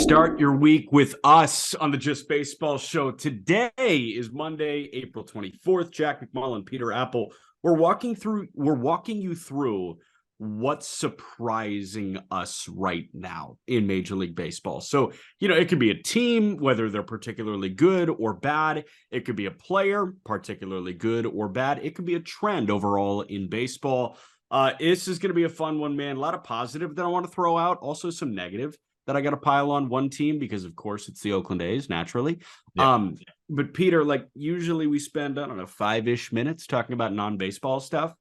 Start your week with us on the Just Baseball Show. Today is Monday, April 24th. Jack McMullen, Peter Apple. We're walking you through what's surprising us right now in Major League Baseball. So, it could be a team, whether they're particularly good or bad. It could be a player, particularly good or bad. It could be a trend overall in baseball. This is going to be a fun one, man. A lot of positive that I want to throw out. Also some negative that I got to pile on one team because, of course, it's the Oakland A's, naturally. Yeah. But Peter, usually we spend, 5-ish minutes talking about non-baseball stuff.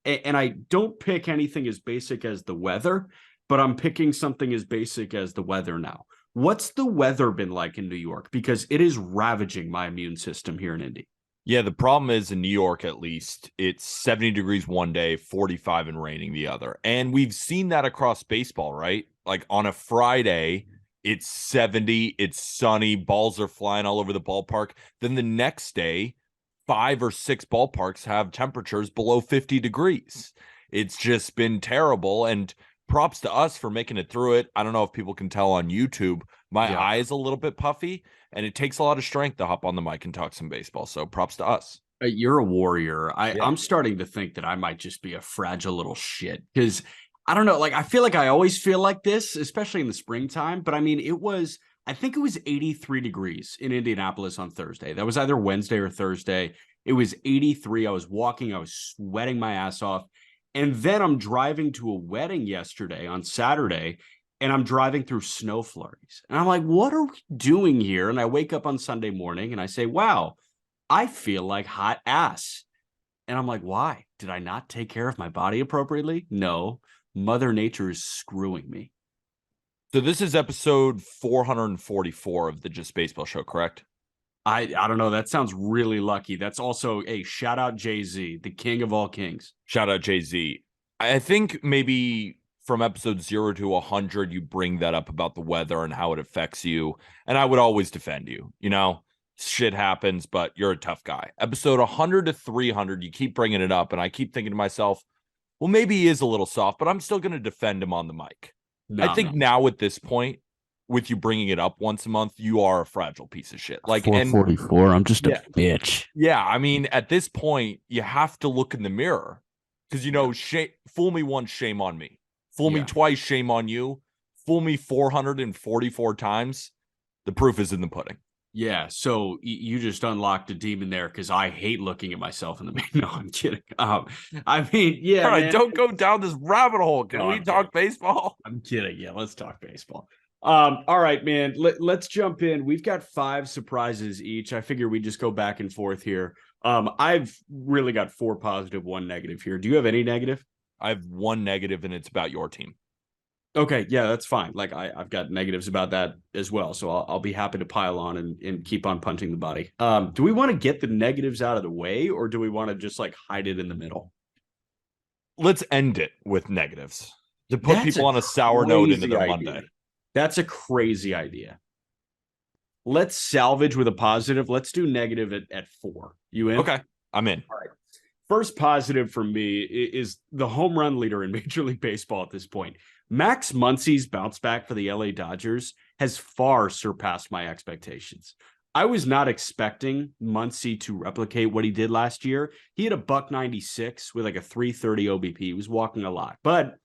And I don't pick anything as basic as the weather, but I'm picking something as basic as the weather now. What's the weather been like in New York? Because it is ravaging my immune system here in Indy. Yeah, the problem is in New York, at least, it's 70 degrees one day, 45 and raining the other. And we've seen that across baseball, right? Like on a Friday, it's 70, it's sunny, balls are flying all over the ballpark. Then the next day, 5 or 6 ballparks have temperatures below 50 degrees. It's just been terrible. And props to us for making it through it. I don't know if people can tell on YouTube. My eye is a little bit puffy, and it takes a lot of strength to hop on the mic and talk some baseball. So props to us. You're a warrior. I'm starting to think that I might just be a fragile little shit because I don't know. I feel like I always feel like this, especially in the springtime. But I mean, I think it was 83 degrees in Indianapolis on Thursday. That was either Wednesday or Thursday. It was 83. I was walking. I was sweating my ass off. And then I'm driving to a wedding yesterday on Saturday, and I'm driving through snow flurries. And I'm like, what are we doing here? And I wake up on Sunday morning and I say, wow, I feel like hot ass. And I'm like, why? Did I not take care of my body appropriately? No. Mother Nature is screwing me. So this is episode 444 of the Just Baseball Show, correct? I don't know. That sounds really lucky. That's also a shout out Jay-Z, the king of all kings. Shout out Jay-Z. I think maybe from episode 0 to 100, you bring that up about the weather and how it affects you. And I would always defend you. Shit happens, but you're a tough guy. Episode 100 to 300, you keep bringing it up. And I keep thinking to myself, well, maybe he is a little soft, but I'm still going to defend him on the mic. I think now at this point, with you bringing it up once a month, you are a fragile piece of shit. 444. I'm just a bitch. Yeah, I mean, at this point, you have to look in the mirror because fool me once, shame on me. Fool me twice, shame on you. Fool me 444 times. The proof is in the pudding. Yeah, so you just unlocked a demon there because I hate looking at myself in the mirror. No, I'm kidding. I mean, yeah. All right, don't go down this rabbit hole. Can we talk baseball? I'm kidding. Yeah, let's talk baseball. All right, man. Let's jump in. We've got 5 surprises each. I figure we just go back and forth here. I've really got 4 positive, 1 negative here. Do you have any negative? I have 1 negative, and it's about your team. Okay, yeah, that's fine. I've got negatives about that as well, so I'll be happy to pile on and keep on punching the body. Do we want to get the negatives out of the way, or do we want to just hide it in the middle? Let's end it with negatives to put people on a sour note into their Monday. That's a crazy idea. Let's salvage with a positive. Let's do negative at 4. You in? Okay, I'm in. All right. First positive for me is the home run leader in Major League Baseball at this point. Max Muncy's bounce back for the LA Dodgers has far surpassed my expectations. I was not expecting Muncy to replicate what he did last year. He had a $196 with a 330 OBP. He was walking a lot, but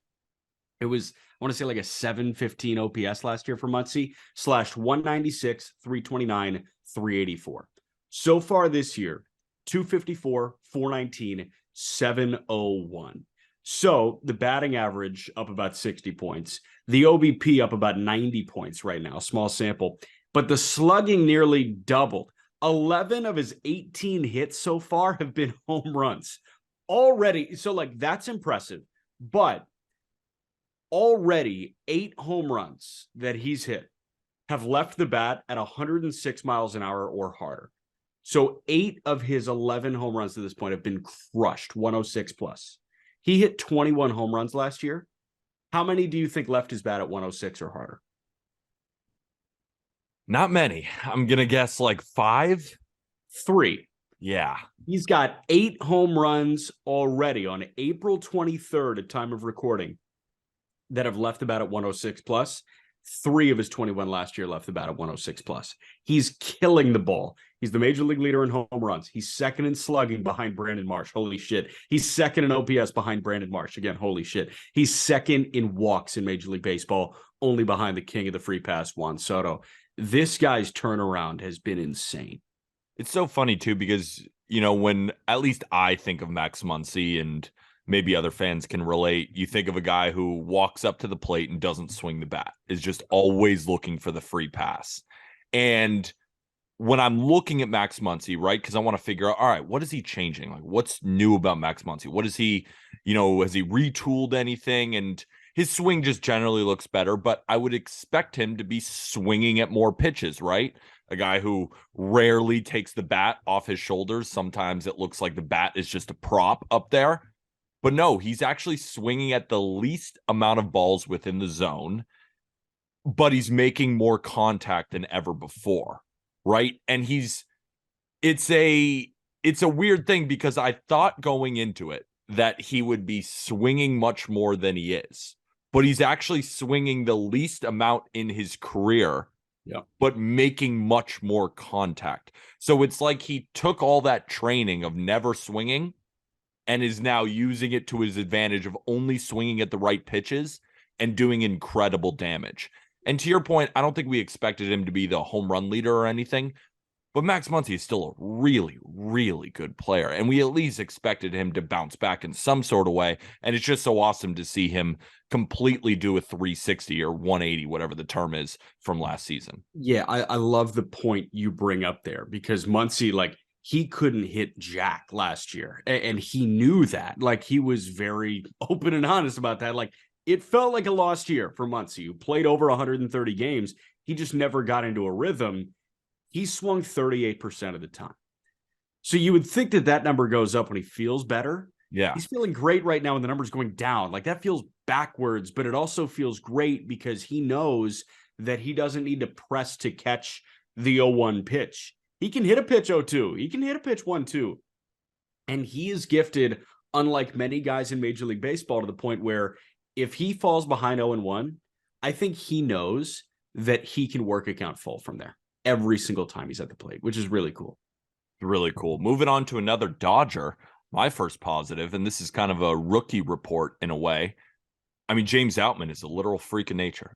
it was, I want to say a 715 OPS last year for Muncy, slashed 196, 329, 384. So far this year, 254, 419, 701. So the batting average up about 60 points. The OBP up about 90 points right now, small sample. But the slugging nearly doubled. 11 of his 18 hits so far have been home runs already. So that's impressive. But already 8 home runs that he's hit have left the bat at 106 miles an hour or harder. So 8 of his 11 home runs to this point have been crushed, 106 plus. He hit 21 home runs last year. How many do you think left his bat at 106 or harder? Not many. I'm going to guess 5? 3. Yeah. He's got 8 home runs already on April 23rd at time of recording that have left the bat at 106 plus. 3 of his 21 last year left the bat at 106 plus. He's killing the ball. He's the major league leader in home runs. He's second in slugging behind Brandon Marsh. Holy shit. He's second in OPS behind Brandon Marsh. Again, holy shit. He's second in walks in Major League Baseball, only behind the king of the free pass, Juan Soto. This guy's turnaround has been insane. It's so funny, too, because, when at least I think of Max Muncy, and maybe other fans can relate, you think of a guy who walks up to the plate and doesn't swing the bat, is just always looking for the free pass. And when I'm looking at Max Muncy, right, because I want to figure out, all right, what is he changing? Like, what's new about Max Muncy? What is he, has he retooled anything? And his swing just generally looks better, but I would expect him to be swinging at more pitches, right? A guy who rarely takes the bat off his shoulders. Sometimes it looks like the bat is just a prop up there. But no, he's actually swinging at the least amount of balls within the zone, but he's making more contact than ever before, right? And it's a weird thing, because I thought going into it that he would be swinging much more than he is, but he's actually swinging the least amount in his career, but making much more contact. So it's like he took all that training of never swinging and is now using it to his advantage of only swinging at the right pitches and doing incredible damage. And to your point, I don't think we expected him to be the home run leader or anything, but Max Muncy is still a really, really good player. And we at least expected him to bounce back in some sort of way. And it's just so awesome to see him completely do a 360 or 180, whatever the term is, from last season. Yeah, I love the point you bring up there, because Muncy, like, he couldn't hit jack last year, and he knew that. Like, he was very open and honest about that. Like, it felt like a lost year for Muncy, who played over 130 games. He just never got into a rhythm. He swung 38% of the time. So you would think that number goes up when he feels better. Yeah. He's feeling great right now, and the number's going down. Like, that feels backwards, but it also feels great because he knows that he doesn't need to press to catch the 0-1 pitch. He can hit a pitch 0-2. He can hit a pitch 1-2. And he is gifted, unlike many guys in Major League Baseball, to the point where if he falls behind 0-1, I think he knows that he can work a count full from there every single time he's at the plate, which is really cool. Really cool. Moving on to another Dodger, my first positive, and this is kind of a rookie report in a way. I mean, James Outman is a literal freak of nature.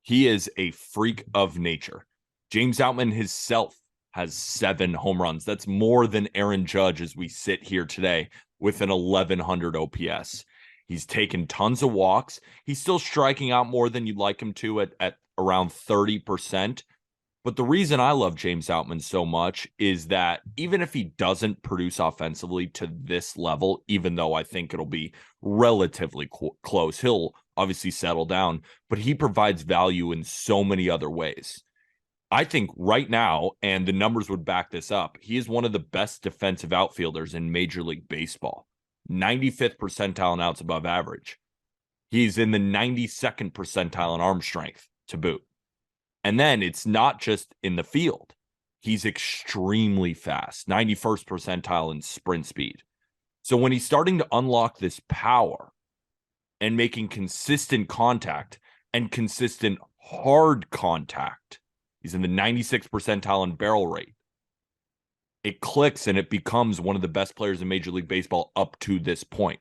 He is a freak of nature. James Outman himself has 7 home runs. That's more than Aaron Judge as we sit here today with an 1100 OPS. He's taken tons of walks. He's still striking out more than you'd like him to at around 30%. But the reason I love James Outman so much is that even if he doesn't produce offensively to this level, even though I think it'll be relatively close, he'll obviously settle down, but he provides value in so many other ways. I think right now, and the numbers would back this up, he is one of the best defensive outfielders in Major League Baseball. 95th percentile in outs above average. He's in the 92nd percentile in arm strength to boot. And then it's not just in the field. He's extremely fast, 91st percentile in sprint speed. So when he's starting to unlock this power and making consistent contact and consistent hard contact, he's in the 96th percentile in barrel rate. It clicks and it becomes one of the best players in Major League Baseball up to this point.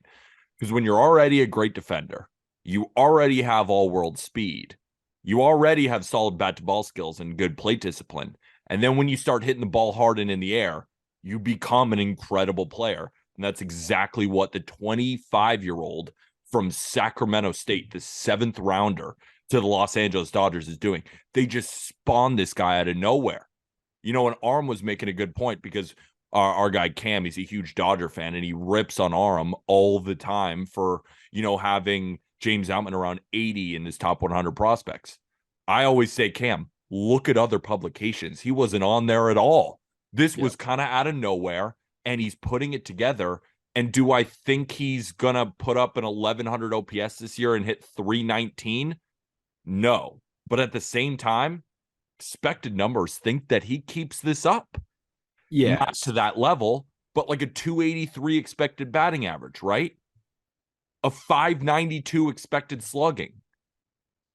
Because when you're already a great defender, you already have all-world speed, you already have solid bat-to-ball skills and good plate discipline. And then when you start hitting the ball hard and in the air, you become an incredible player. And that's exactly what the 25-year-old from Sacramento State, the 7th rounder to the Los Angeles Dodgers, is doing. They just spawned this guy out of nowhere. You know, and Arm was making a good point, because our guy Cam, he's a huge Dodger fan, and he rips on Arm all the time for, having James Outman around 80 in his top 100 prospects. I always say, Cam, look at other publications. He wasn't on there at all. This was kind of out of nowhere, and he's putting it together. And do I think he's going to put up an 1100 OPS this year and hit 319? No. But at the same time, expected numbers think that he keeps this up. Yeah. Not to that level, but like a 283 expected batting average, right? A 592 expected slugging.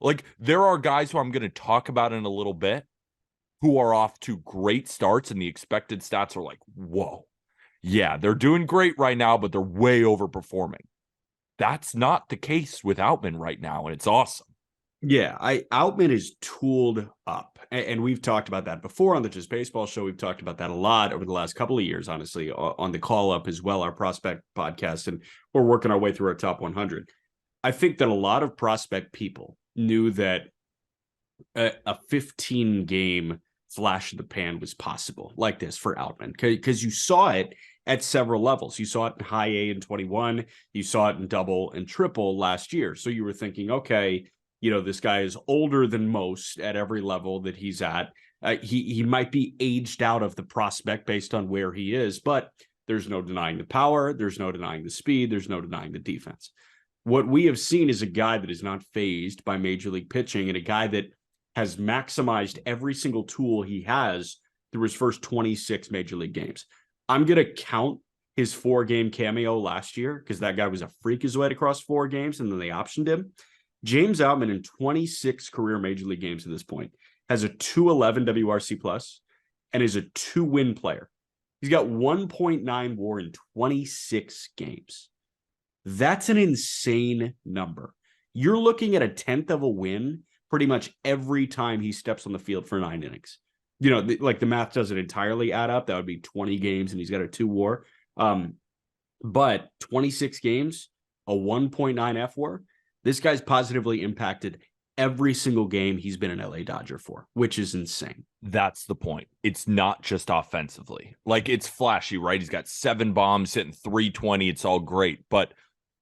Like, there are guys who I'm going to talk about in a little bit who are off to great starts, and the expected stats are like, whoa. Yeah, they're doing great right now, but they're way overperforming. That's not the case with Outman right now, and it's awesome. Yeah, Outman is tooled up, and we've talked about that before on the Just Baseball show. We've talked about that a lot over the last couple of years, honestly, on the Call Up as well, our prospect podcast, and we're working our way through our top 100. I think that a lot of prospect people knew that a 15 game flash in the pan was possible like this for Outman, because you saw it at several levels. You saw it in high A in 21, you saw it in double and triple last year. So you were thinking, okay, this guy is older than most at every level that he's at. He might be aged out of the prospect based on where he is, but there's no denying the power, there's no denying the speed, there's no denying the defense. What we have seen is a guy that is not fazed by major league pitching, and a guy that has maximized every single tool he has through his first 26 major league games. I'm going to count his 4-game cameo last year because that guy was a freakazoid across 4 games, and then they optioned him. James Outman in 26 career major league games at this point has a 211 WRC plus and is a 2-win player. He's got 1.9 WAR in 26 games. That's an insane number. You're looking at a 10th of a win pretty much every time he steps on the field for 9 innings. Like the math doesn't entirely add up. That would be 20 games and he's got a 2 WAR. But 26 games, a 1.9 F WAR. This guy's positively impacted every single game he's been an LA Dodger for, which is insane. That's the point. It's not just offensively. Like, it's flashy, right? He's got 7 bombs, hitting 320. It's all great. But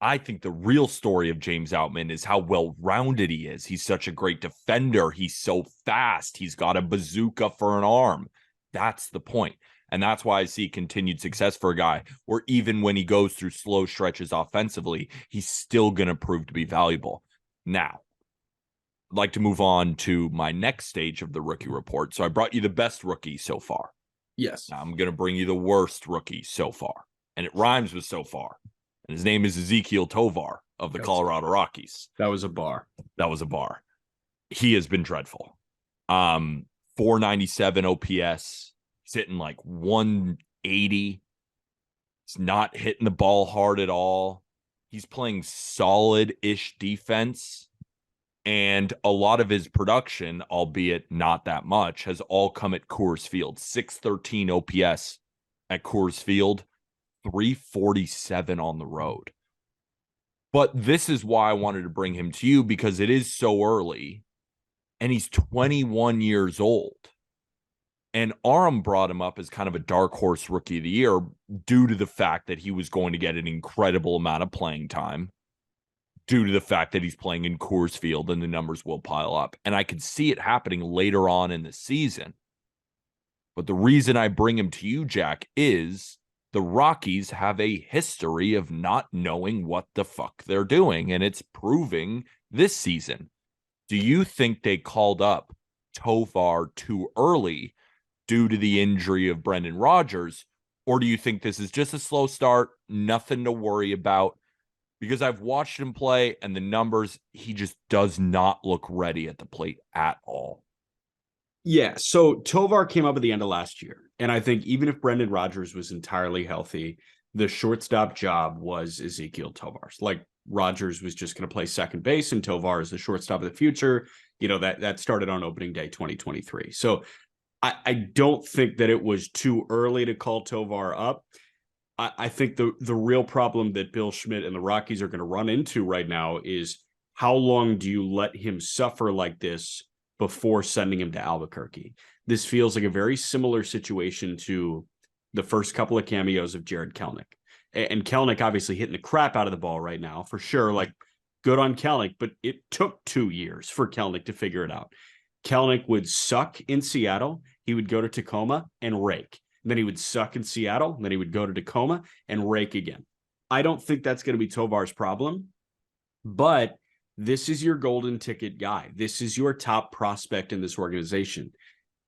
I think the real story of James Outman is how well-rounded he is. He's such a great defender. He's so fast. He's got a bazooka for an arm. That's the point. And that's why I see continued success for a guy where even when he goes through slow stretches offensively, he's still going to prove to be valuable. Now, I'd like to move on to my next stage of the rookie report. So I brought you the best rookie so far. Yes. Now I'm going to bring you the worst rookie so far. And it rhymes with so far. And his name is Ezequiel Tovar of the Colorado Rockies. That was a bar. That was a bar. He has been dreadful. 497 OPS. He's hitting like 180. He's not hitting the ball hard at all. He's playing solid-ish defense. And a lot of his production, albeit not that much, has all come at Coors Field. 613 OPS at Coors Field. 347 on the road. But this is why I wanted to bring him to you, because it is so early and he's 21 years old. And Aram brought him up as kind of a dark horse rookie of the year due to the fact that he was going to get an incredible amount of playing time, due to the fact that he's playing in Coors Field and the numbers will pile up. And I could see it happening later on in the season. But the reason I bring him to you, Jack, is the Rockies have a history of not knowing what the fuck they're doing, and it's proving this season. Do you think they called up Tovar too early due to the injury of Brendan Rodgers, or do you think this is just a slow start, nothing to worry about? Because I've watched him play, and the numbers, he just does not look ready at the plate at all. Yeah, so Tovar came up at the end of last year, and I think even if Brendan Rodgers was entirely healthy, the shortstop job was Ezequiel Tovar's. Like, Rodgers was just going to play second base, and Tovar is the shortstop of the future. That started on opening day 2023. So I don't think that it was too early to call Tovar up. I think the real problem that Bill Schmidt and the Rockies are going to run into right now is how long do you let him suffer like this before sending him to Albuquerque? This feels like a very similar situation to the first couple of cameos of Jared Kelenic. And Kelenic obviously hitting the crap out of the ball right now, for sure. Like, good on Kelenic, but it took 2 years for Kelenic to figure it out. Kelenic would suck in Seattle. He would go to Tacoma and rake. And then he would suck in Seattle. And then he would go to Tacoma and rake again. I don't think that's going to be Tovar's problem, but this is your golden ticket guy. This is your top prospect in this organization.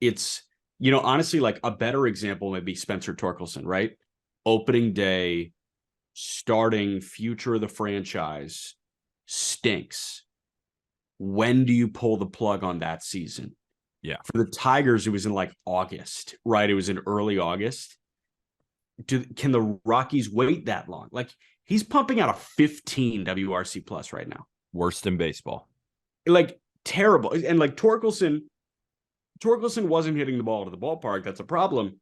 It's, honestly, like a better example might be Spencer Torkelson, right? Opening day, starting future of the franchise, stinks. when do you pull the plug on that season? Yeah. For the Tigers, it was in like August, right? It was in early August. Can the Rockies wait that long? Like, he's pumping out a 15 WRC plus right now. Worst in baseball. Like, terrible. And like Torkelson wasn't hitting the ball to the ballpark. That's a problem.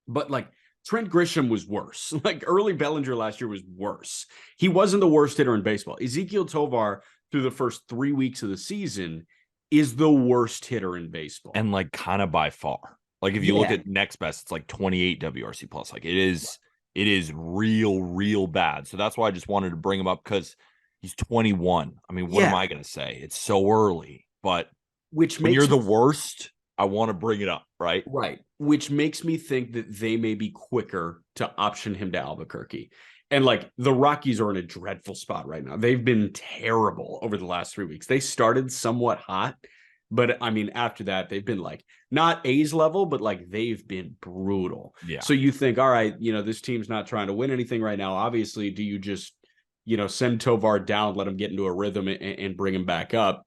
But like Trent Grisham was worse. Like early Bellinger last year was worse. He wasn't the worst hitter in baseball. Ezequiel Tovar, through the first 3 weeks of the season, is the worst hitter in baseball. And like kind of by far. Like if you look at next best, it's like 28 WRC plus. Like it is real bad. So that's why I just wanted to bring him up, because he's 21. I mean, what am I going to say? It's so early. But when you're the worst, I want to bring it up, right? Right. Which makes me think that they may be quicker to option him to Albuquerque. And like the Rockies are in a dreadful spot right now. They've been terrible over the last 3 weeks. They started somewhat hot, but I mean, after that, they've been like not A's level, but like they've been brutal. Yeah. So you think, all right, this team's not trying to win anything right now. Obviously, do you just, send Tovar down, let him get into a rhythm and bring him back up?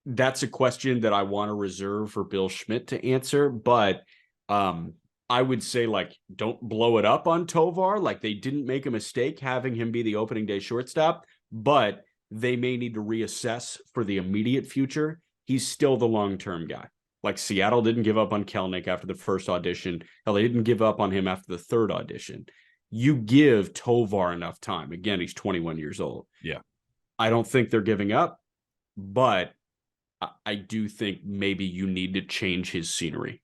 That's a question that I want to reserve for Bill Schmidt to answer, but I would say, like, don't blow it up on Tovar. Like, they didn't make a mistake having him be the opening day shortstop, but they may need to reassess for the immediate future. He's still the long-term guy. Like, Seattle didn't give up on Kelnick after the first audition. Hell, they didn't give up on him after the third audition. You give Tovar enough time. Again, he's 21 years old. Yeah. I don't think they're giving up, but I do think maybe you need to change his scenery.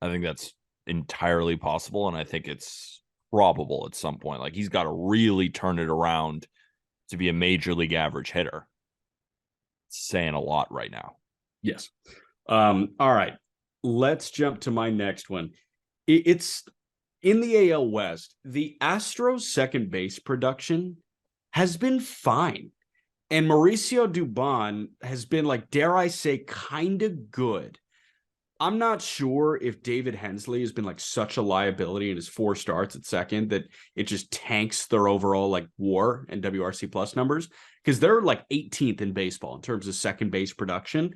I think that's entirely possible, and I think it's probable at some point. Like, he's got to really turn it around to be a major league average hitter. It's saying a lot right now. Yes. All right. Let's jump to my next one. It's in the AL West. The Astros second base production has been fine. And Mauricio Dubon has been, like, dare I say, kind of good. I'm not sure if David Hensley has been like such a liability in his 4 starts at second that it just tanks their overall like WAR and WRC plus numbers, because they're like 18th in baseball in terms of second base production.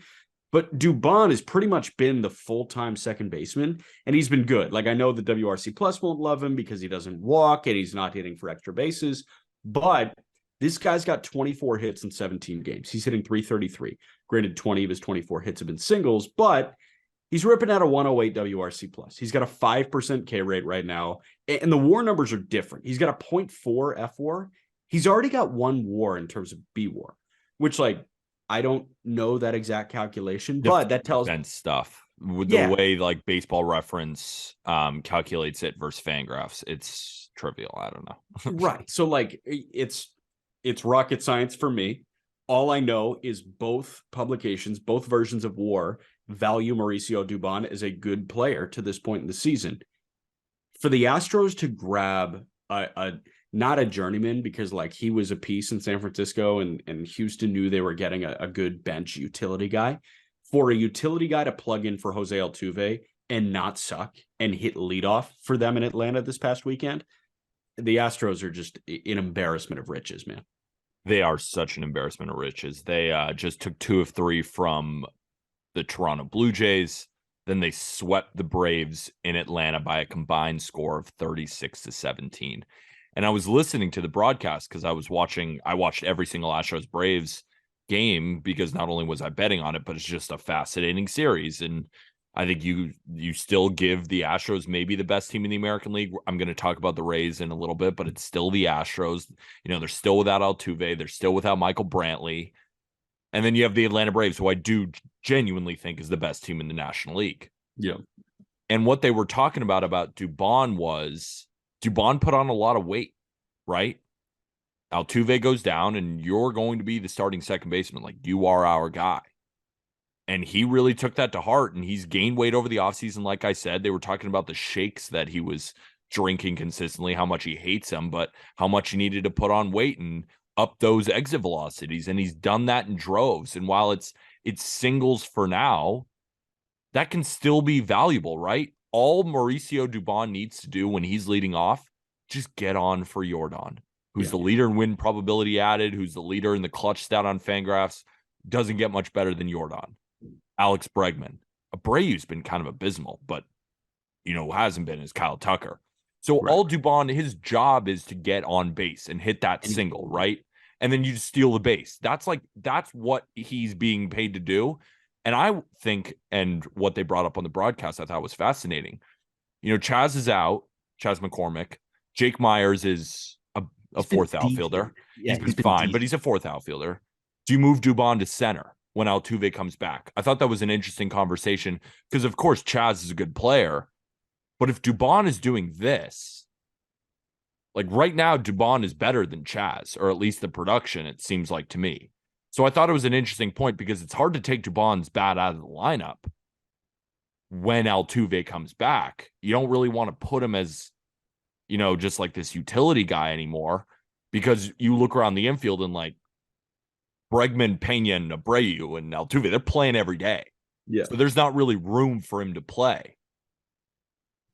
But Dubon has pretty much been the full-time second baseman, and he's been good. Like, I know the WRC plus won't love him because he doesn't walk and he's not hitting for extra bases, but this guy's got 24 hits in 17 games. He's hitting .333. Granted, 20 of his 24 hits have been singles, but he's ripping out a 108 WRC plus. He's got a 5% K rate right now, and the WAR numbers are different. He's got a .4 F WAR. He's already got 1 WAR in terms of B WAR, which, like, I don't know that exact calculation, but that tells stuff with the way like Baseball Reference calculates it versus Fangraphs. It's trivial. I don't know. Right. So like it's rocket science for me. All I know is both publications, both versions of WAR value Mauricio Dubon as a good player to this point in the season. For the Astros to grab a not a journeyman, because like he was a piece in San Francisco and Houston knew they were getting a good bench utility guy. For a utility guy to plug in for Jose Altuve and not suck and hit leadoff for them in Atlanta this past weekend, the Astros are just an embarrassment of riches, man. They are such an embarrassment of riches. They just took 2 of 3 from the Toronto Blue Jays. Then they swept the Braves in Atlanta by a combined score of 36-17. And I was listening to the broadcast because I watched every single Astros Braves game, because not only was I betting on it, but it's just a fascinating series. And I think you still give the Astros maybe the best team in the American League. I'm going to talk about the Rays in a little bit, but it's still the Astros. They're still without Altuve. They're still without Michael Brantley. And then you have the Atlanta Braves, who I do genuinely think is the best team in the National League. Yeah. And what they were talking about Dubon was Dubon put on a lot of weight, right? Altuve goes down and you're going to be the starting second baseman. Like, you are our guy. And he really took that to heart, and he's gained weight over the offseason. Like I said, they were talking about the shakes that he was drinking consistently, how much he hates them, but how much he needed to put on weight and up those exit velocities. And he's done that in droves. And while it's singles for now, that can still be valuable, right? All Mauricio Dubon needs to do when he's leading off, just get on for Yordan, who's the leader in win probability added, who's the leader in the clutch stat on Fangraphs. doesn't get much better than Jordan. Alex Bregman. Abreu's been kind of abysmal, but who hasn't been is Kyle Tucker. So Right. all Dubon, his job is to get on base and hit that single, right? And then you just steal the base. That's what he's being paid to do. And I think, and what they brought up on the broadcast, I thought was fascinating. Chaz is out, Chaz McCormick. Jake Myers is a fourth outfielder. Yeah, he's been fine, but he's a fourth outfielder. Do you move Dubon to center when Altuve comes back? I thought that was an interesting conversation because, of course, Chaz is a good player. But if Dubon is doing this, like right now, Dubon is better than Chaz, or at least the production, it seems like to me. So I thought it was an interesting point because it's hard to take Dubon's bat out of the lineup when Altuve comes back. You don't really want to put him as, just like this utility guy anymore, because you look around the infield and like Bregman, Pena, and Abreu and Altuve, they're playing every day. Yeah. So there's not really room for him to play.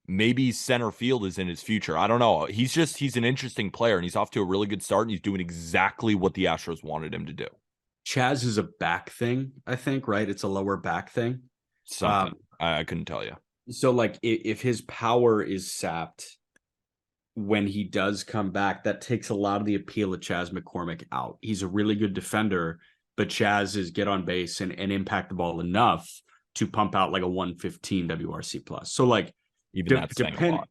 Maybe center field is in his future. I don't know. He's an interesting player, and he's off to a really good start, and he's doing exactly what the Astros wanted him to do. Chaz is a back thing, I think, right? It's a lower back thing. Something. I couldn't tell you. So, like, if his power is sapped when he does come back, that takes a lot of the appeal of Chaz McCormick out. He's a really good defender, but Chaz is get on base and impact the ball enough to pump out like a 115 WRC plus. So, like, even that's saying a lot.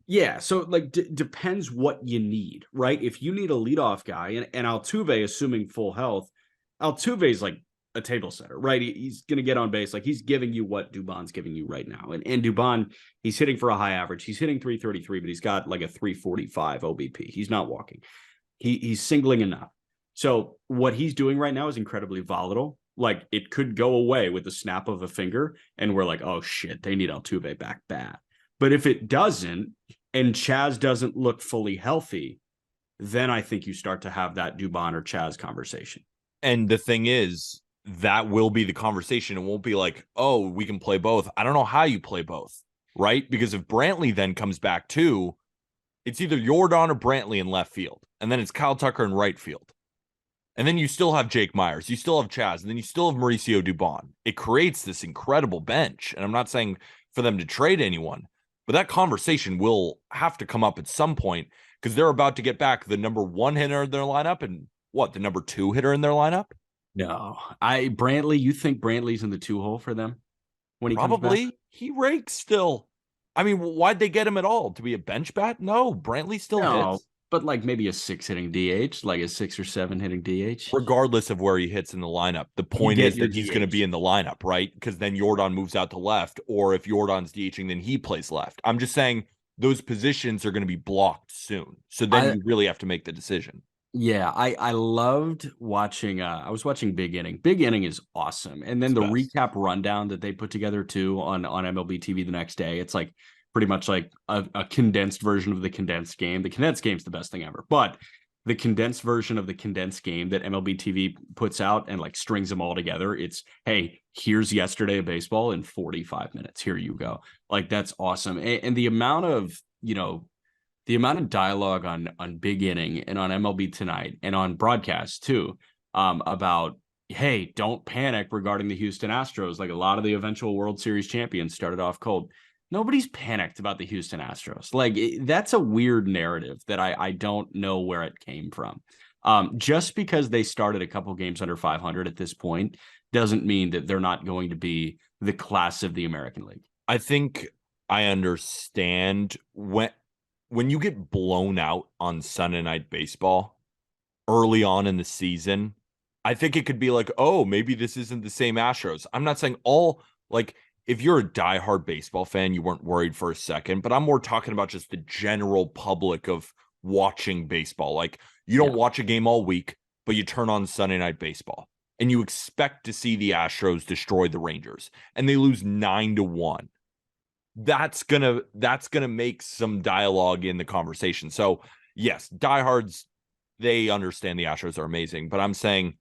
Yeah, so like depends what you need, right? If you need a leadoff guy, and Altuve, assuming full health, Altuve is like a table setter, right? He's going to get on base. Like, he's giving you what Dubon's giving you right now. And Dubon, he's hitting for a high average. He's hitting 333, but he's got like a 345 OBP. He's not walking. He's singling enough. So what he's doing right now is incredibly volatile. Like, it could go away with the snap of a finger, and we're like, oh shit, they need Altuve back bad. But if it doesn't, and Chaz doesn't look fully healthy, then I think you start to have that Dubon or Chaz conversation. And the thing is, that will be the conversation. It won't be like, oh, we can play both. I don't know how you play both, right? Because if Brantley then comes back too, it's either Jordan or Brantley in left field. And then it's Kyle Tucker in right field. And then you still have Jake Myers. You still have Chaz. And then you still have Mauricio Dubon. It creates this incredible bench. And I'm not saying for them to trade anyone, but that conversation will have to come up at some point because they're about to get back the number one hitter in their lineup and the number two hitter in their lineup? No. Brantley, you think Brantley's in the 2-hole for them when he comes back? He rakes still. I mean, why'd they get him at all? To be a bench bat? No, Brantley still hits. But like maybe a 6 hitting DH, like a 6 or 7 hitting DH. Regardless of where he hits in the lineup, the point is that he's going to be in the lineup, right? Because then Jordan moves out to left, or if Jordan's DHing, then he plays left. I'm just saying those positions are going to be blocked soon. So then you really have to make the decision. Yeah, I loved watching. I was watching Big Inning. Big Inning is awesome. And then the recap rundown that they put together too on MLB TV the next day. It's like pretty much like a condensed version of the condensed game. The condensed game's the best thing ever. But the condensed version of the condensed game that MLB TV puts out and like strings them all together, it's, hey, here's yesterday of baseball in 45 minutes. Here you go. Like, that's awesome. And the amount of, the amount of dialogue on Big Inning and on MLB Tonight and on broadcast too, about, hey, don't panic regarding the Houston Astros. Like, a lot of the eventual World Series champions started off cold. Nobody's panicked about the Houston Astros. Like, that's a weird narrative that I don't know where it came from. Just because they started a couple games under 500 at this point doesn't mean that they're not going to be the class of the American League. I think I understand when you get blown out on Sunday Night Baseball early on in the season. I think it could be like, oh, maybe this isn't the same Astros. I'm not saying if you're a diehard baseball fan, you weren't worried for a second, but I'm more talking about just the general public of watching baseball. Like, you don't watch a game all week, but you turn on Sunday Night Baseball and you expect to see the Astros destroy the Rangers and they lose 9-1. That's gonna make some dialogue in the conversation. So yes, diehards, they understand the Astros are amazing, but I'm saying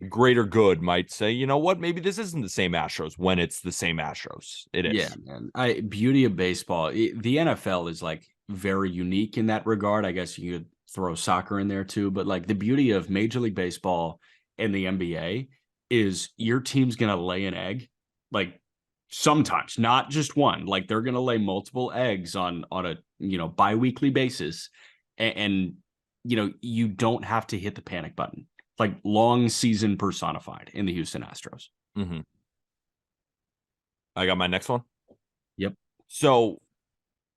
greater good might say, you know what, maybe this isn't the same Astros when it's the same Astros. It is. Yeah, man. Beauty of baseball. The NFL is like very unique in that regard. I guess you could throw soccer in there too, but like the beauty of Major League Baseball and the NBA is your team's going to lay an egg. Like sometimes, not just one, like they're going to lay multiple eggs on a, bi-weekly basis. And, you don't have to hit the panic button. Like long season personified in the Houston Astros. Mm-hmm. I got my next one. Yep. So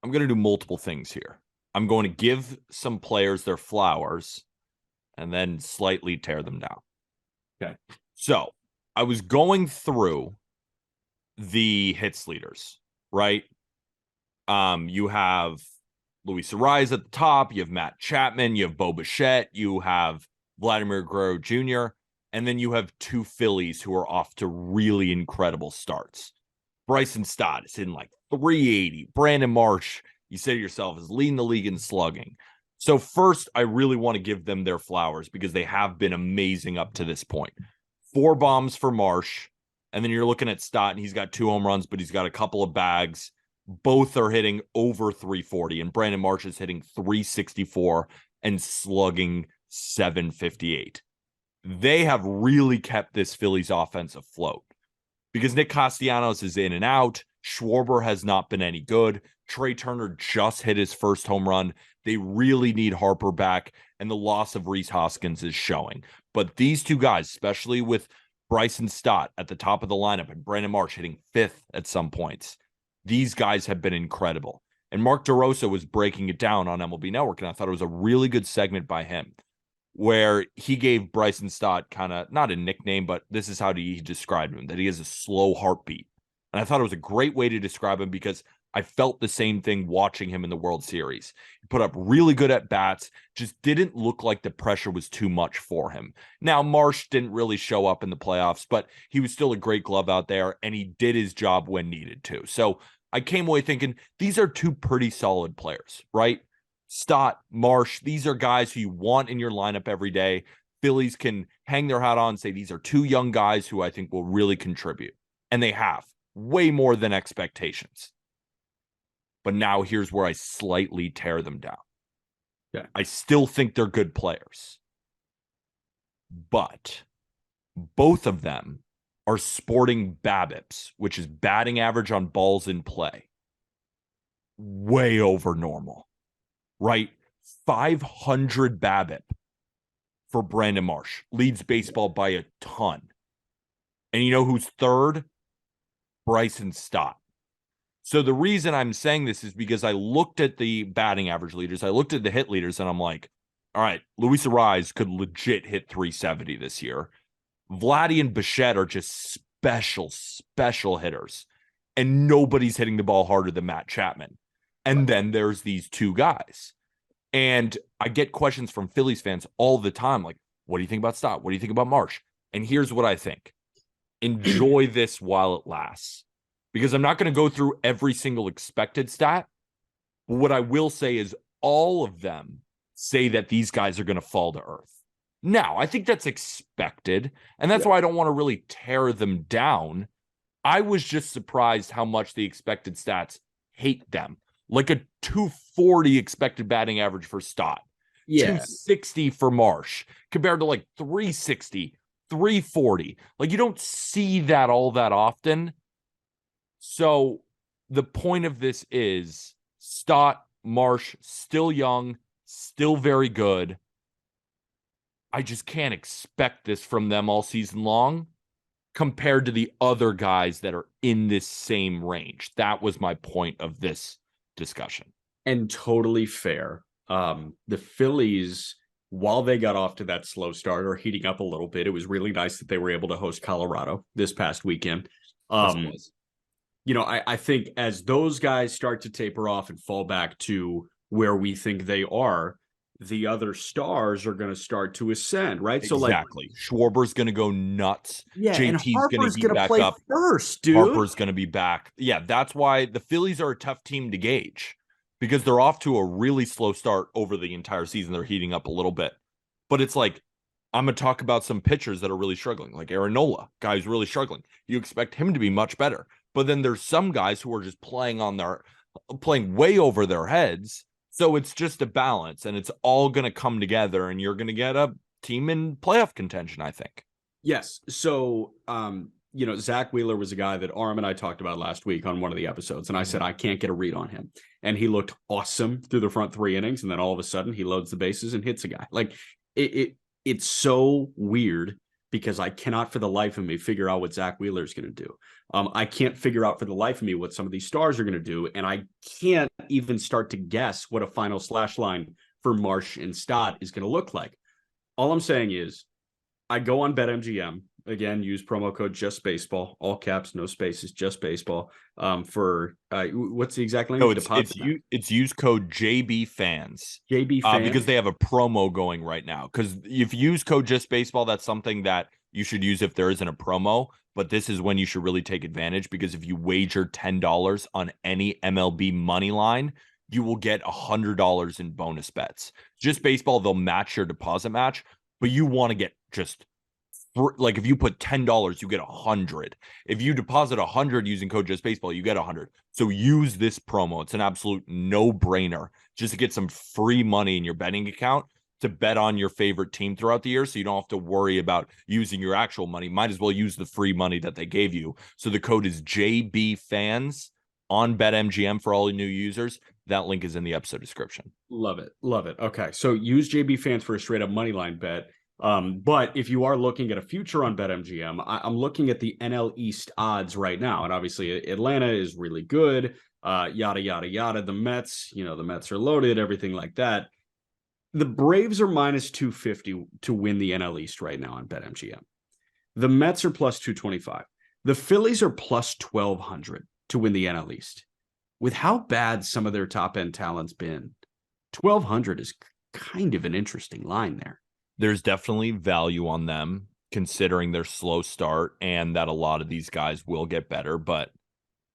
I'm going to do multiple things here. I'm going to give some players their flowers and then slightly tear them down. Okay. So I was going through the hits leaders, right? You have Luis Ariz at the top. You have Matt Chapman. You have Bo Bichette. You have Vladimir Guerrero Jr. And then you have two Phillies who are off to really incredible starts. Bryson Stott is hitting like 380. Brandon Marsh, you say to yourself, is leading the league in slugging. So first, I really want to give them their flowers because they have been amazing up to this point. 4 bombs for Marsh. And then you're looking at Stott, and he's got 2 home runs, but he's got a couple of bags. Both are hitting over 340, and Brandon Marsh is hitting 364 and slugging 758. They have really kept this Phillies offense afloat because Nick Castellanos is in and out. Schwarber has not been any good. Trey Turner just hit his first home run. They really need Harper back, and the loss of Rhys Hoskins is showing. But these two guys, especially with Bryson Stott at the top of the lineup and Brandon Marsh hitting 5th at some points, these guys have been incredible. And Mark DeRosa was breaking it down on MLB Network, and I thought it was a really good segment by him where he gave Bryson Stott kind of, not a nickname, but this is how he described him, that he has a slow heartbeat. And I thought it was a great way to describe him because I felt the same thing watching him in the World Series. He put up really good at-bats, just didn't look like the pressure was too much for him. Now, Marsh didn't really show up in the playoffs, but he was still a great glove out there, and he did his job when needed to. So I came away thinking these are 2 pretty solid players, right? Stott, Marsh, these are guys who you want in your lineup every day. Phillies can hang their hat on and say these are 2 young guys who I think will really contribute. And they have way more than expectations. But now here's where I slightly tear them down. Yeah. I still think they're good players. But both of them are sporting BABIPs, which is batting average on balls in play, way over normal, right? 500 BABIP for Brandon Marsh. Leads baseball by a ton. And you know who's third? Bryson Stott. So the reason I'm saying this is because I looked at the batting average leaders, I looked at the hit leaders, and I'm like, all right, Luis Ariz could legit hit 370 this year. Vladdy and Bichette are just special hitters. And nobody's hitting the ball harder than Matt Chapman. And then there's these 2 guys. And I get questions from Phillies fans all the time, like, what do you think about Stott? What do you think about Marsh? And here's what I think. Enjoy this while it lasts. Because I'm not going to go through every single expected stat. But what I will say is all of them say that these guys are going to fall to earth. Now, I think that's expected. And that's why I don't want to really tear them down. I was just surprised how much the expected stats hate them. Like a 240 expected batting average for Stott. 260 for Marsh compared to like 360, 340. Like you don't see that all that often. So the point of this is Stott, Marsh, still young, still very good. I just can't expect this from them all season long compared to the other guys that are in this same range. That was my point of this discussion. And totally fair. The Phillies, while they got off to that slow start, are heating up a little bit. It was really nice that they were able to host Colorado this past weekend. I think as those guys start to taper off and fall back to where we think they are, the other stars are going to start to ascend, right? Exactly. So Schwarber's going to go nuts. Yeah, JT's going to heat back play up first, dude. Harper's going to be back. Yeah, that's why the Phillies are a tough team to gauge because they're off to a really slow start over the entire season. They're heating up a little bit. But it's like, I'm going to talk about some pitchers that are really struggling, like Aaron Nola, guy who's really struggling. You expect him to be much better. But then there's some guys who are just playing way over their heads. So it's just a balance, and it's all going to come together, and you're going to get a team in playoff contention, I think. Yes. So, Zach Wheeler was a guy that Aram and I talked about last week on one of the episodes, and I said I can't get a read on him, and he looked awesome through the front 3 innings, and then all of a sudden he loads the bases and hits a guy. Like it's so weird because I cannot for the life of me figure out what Zach Wheeler is going to do. I can't figure out for the life of me what some of these stars are going to do, and I can't even start to guess what a final slash line for Marsh and Stott is going to look like. All I'm saying is I go on BetMGM. Again, use promo code Just Baseball, all caps, no spaces, Just Baseball. For what's the exact No, language? it's use code JB Fans. JB Fans, because they have a promo going right now. Because if you use code Just Baseball, that's something that you should use if there isn't a promo. But this is when you should really take advantage, because if you wager $10 on any MLB money line, you will get $100 in bonus bets. Just Baseball, they'll match your deposit match, but you want to get just like if you put $10, you get 100. If you deposit 100 using code Just Baseball, you get 100. So use this promo. It's an absolute no-brainer just to get some free money in your betting account to bet on your favorite team throughout the year, so you don't have to worry about using your actual money. Might as well use the free money that they gave you. So the code is JB Fans on BetMGM for all new users. That link is in the episode description. Love it. Love it. Okay. So use JB Fans for a straight up money line bet. But if you are looking at a future on BetMGM, I'm looking at the NL East odds right now. And obviously Atlanta is really good. Yada, yada, yada. The Mets, the Mets are loaded, everything like that. The Braves are minus 250 to win the NL East right now on BetMGM. The Mets are plus 225. The Phillies are plus 1,200 to win the NL East. With how bad some of their top end talent's been, 1,200 is kind of an interesting line there. There's definitely value on them considering their slow start and that a lot of these guys will get better. But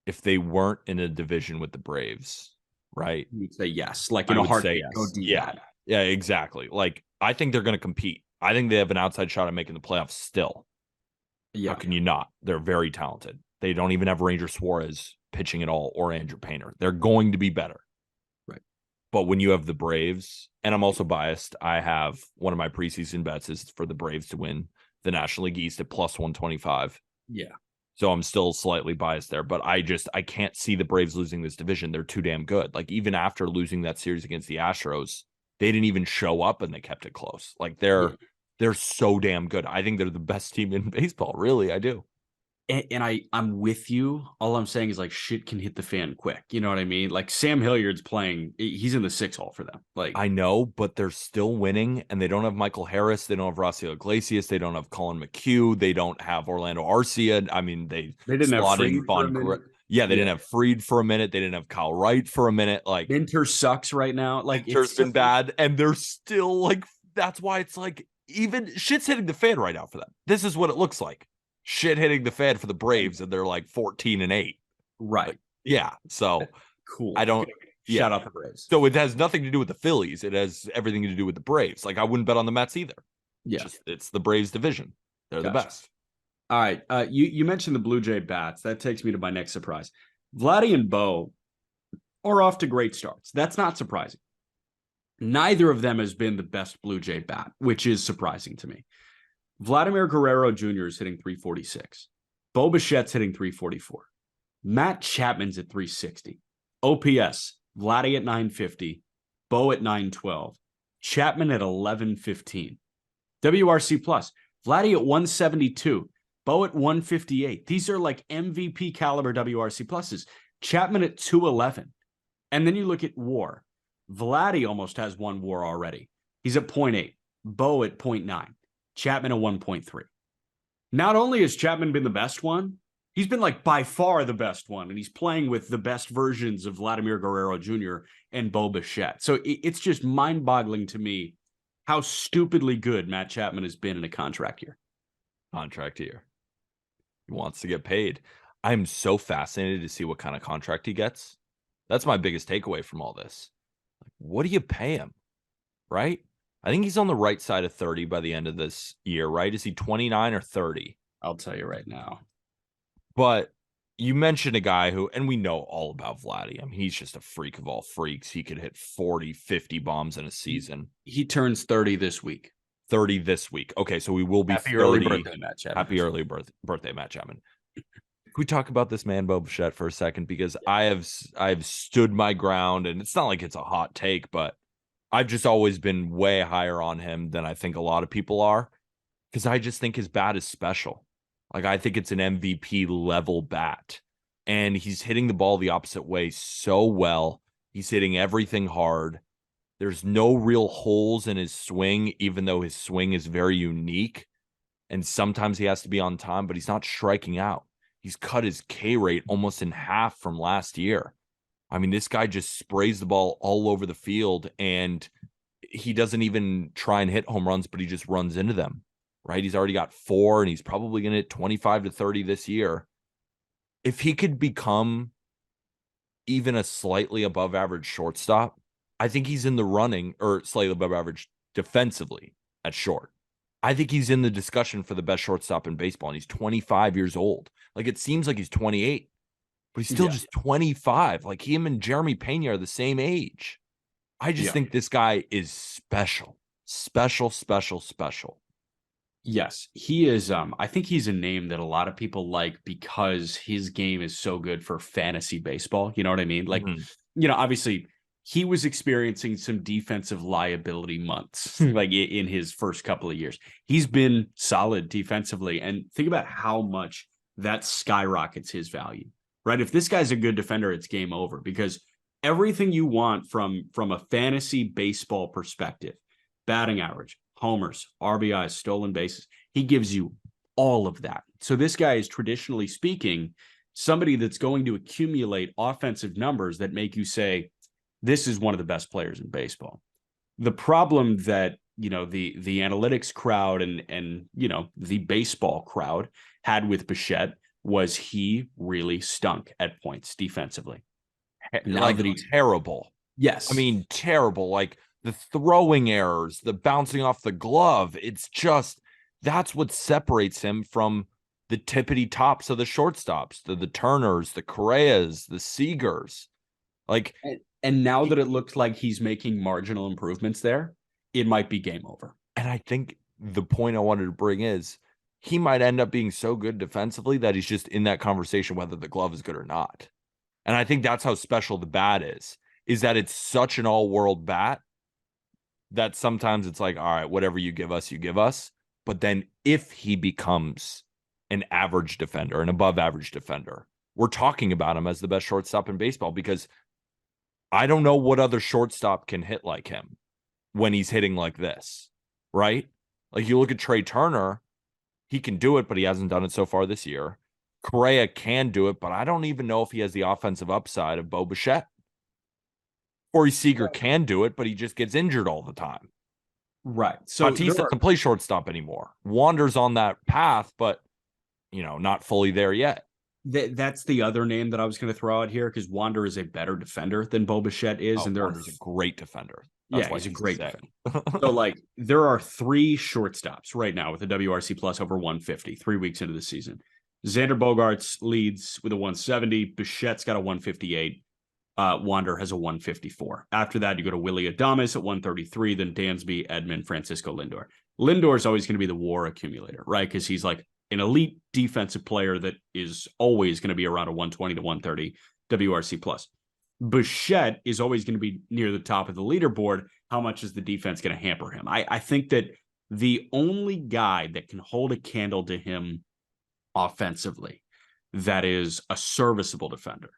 if they weren't in a division with the Braves, right? You'd say yes. Like in a heartbeat, yes. go do that. Yeah, exactly. Like I think they're going to compete. I think they have an outside shot at making the playoffs still. Yeah. How can you not? They're very talented. They don't even have Ranger Suarez pitching at all or Andrew Painter. They're going to be better. Right. But when you have the Braves, and I'm also biased, I have one of my preseason bets is for the Braves to win the National League East at plus 125. Yeah. So I'm still slightly biased there, but I can't see the Braves losing this division. They're too damn good. Like even after losing that series against the Astros, they didn't even show up and they kept it close. Like they're so damn good. I think they're the best team in baseball. Really, I do. And I'm with you. All I'm saying is like shit can hit the fan quick. You know what I mean? Like Sam Hilliard's playing. He's in the 6 hole for them. Like I know, but they're still winning, and they don't have Michael Harris. They don't have Rossiel Iglesias. They don't have Colin McHugh. They don't have Orlando Arcia. I mean, they didn't have Fried for a minute. Yeah, they didn't have Fried for a minute. They didn't have Kyle Wright for a minute. Like Minter sucks right now. Like Minter's been bad, and they're still like. That's why it's like even shit's hitting the fan right now for them. This is what it looks like. Shit hitting the fan for the Braves, and they're like 14-8. Right. Like, yeah. So cool. I don't. Shout out the Braves. So it has nothing to do with the Phillies. It has everything to do with the Braves. Like I wouldn't bet on the Mets either. Yeah. It's the Braves division. They're the best. All right. You mentioned the Blue Jay bats. That takes me to my next surprise. Vladdy and Bo are off to great starts. That's not surprising. Neither of them has been the best Blue Jay bat, which is surprising to me. Vladimir Guerrero Jr. is hitting 346. Bo Bichette's hitting 344. Matt Chapman's at 360. OPS, Vladdy at 950. Bo at 912. Chapman at 1115. WRC plus, Vladdy at 172. Bo at 158. These are like MVP caliber WRC pluses. Chapman at 211. And then you look at WAR. Vladdy almost has one WAR already. He's at 0.8. Bo at 0.9. Chapman at 1.3. Not only has Chapman been the best one, he's been like by far the best one, and he's playing with the best versions of Vladimir Guerrero Jr. and Bo Bichette. So it's just mind-boggling to me how stupidly good Matt Chapman has been in a contract year. He wants to get paid. I'm so fascinated to see what kind of contract he gets. That's my biggest takeaway from all this. Like, what do you pay him? Right? I think he's on the right side of 30 by the end of this year, right? Is he 29 or 30? I'll tell you right now. But you mentioned a guy who, and we know all about Vladdy. I mean, he's just a freak of all freaks. He could hit 40, 50 bombs in a season. He turns 30 this week. 30 this week. Okay, so we will be Happy 30. early birthday, Matt Chapman. Happy early birthday, Matt Chapman. Can we talk about this man, Bo Bichette, for a second? Because I've stood my ground, and it's not like it's a hot take, but I've just always been way higher on him than I think a lot of people are, because I just think his bat is special. Like, I think it's an MVP level bat, and he's hitting the ball the opposite way so well. He's hitting everything hard. There's no real holes in his swing, even though his swing is very unique. And sometimes he has to be on time, but he's not striking out. He's cut his K rate almost in half from last year. I mean, this guy just sprays the ball all over the field, and he doesn't even try and hit home runs, but he just runs into them, right? He's already got 4, and he's probably going to hit 25 to 30 this year. If he could become even a slightly above average shortstop, I think he's in the running, or slightly above average defensively at short. I think he's in the discussion for the best shortstop in baseball, and he's 25 years old. Like, it seems like he's 28, but he's still just 25. Like, him and Jeremy Pena are the same age. I just think this guy is special. Special. Yes, he is. I think he's a name that a lot of people like because his game is so good for fantasy baseball. You know what I mean? Like, obviously he was experiencing some defensive liability months, like in his first couple of years. He's been solid defensively, and think about how much that skyrockets his value, right? If this guy's a good defender, it's game over, because everything you want from a fantasy baseball perspective, batting average, homers, RBIs, stolen bases, he gives you all of that. So this guy is, traditionally speaking, somebody that's going to accumulate offensive numbers that make you say, this is one of the best players in baseball. The problem that, the analytics crowd and the baseball crowd had with Bichette was he really stunk at points defensively. Like, terrible. Yes. I mean, terrible. Like, the throwing errors, the bouncing off the glove. It's just, that's what separates him from the tippity tops of the shortstops, the Turners, the Correas, the Seagers. Like, and now that it looks like he's making marginal improvements there, it might be game over. And I think the point I wanted to bring is he might end up being so good defensively that he's just in that conversation whether the glove is good or not. And I think that's how special the bat is that it's such an all-world bat that sometimes it's like, all right, whatever you give us, you give us. But then if he becomes an average defender, an above average defender, we're talking about him as the best shortstop in baseball, because I don't know what other shortstop can hit like him when he's hitting like this, right? Like, you look at Trey Turner, he can do it, but he hasn't done it so far this year. Correa can do it, but I don't even know if he has the offensive upside of Bo Bichette. Corey Seager can do it, but he just gets injured all the time. Right. So Tatis doesn't play shortstop anymore. Wander's on that path, but, not fully there yet. That's the other name that I was going to throw out here, because Wander is a better defender than Bo Bichette is. And Wander's a great defender. That's why he's a great defender. So, there are 3 shortstops right now with a WRC plus over 150, 3 weeks into the season. Xander Bogaerts leads with a 170. Bichette's got a 158. Wander has a 154. After that, you go to Willy Adames at 133, then Dansby, Edman, Francisco Lindor. Lindor is always going to be the WAR accumulator, right? Because he's like an elite defensive player that is always going to be around a 120 to 130 WRC plus. Bichette is always going to be near the top of the leaderboard. How much is the defense going to hamper him? I think that the only guy that can hold a candle to him offensively that is a serviceable defender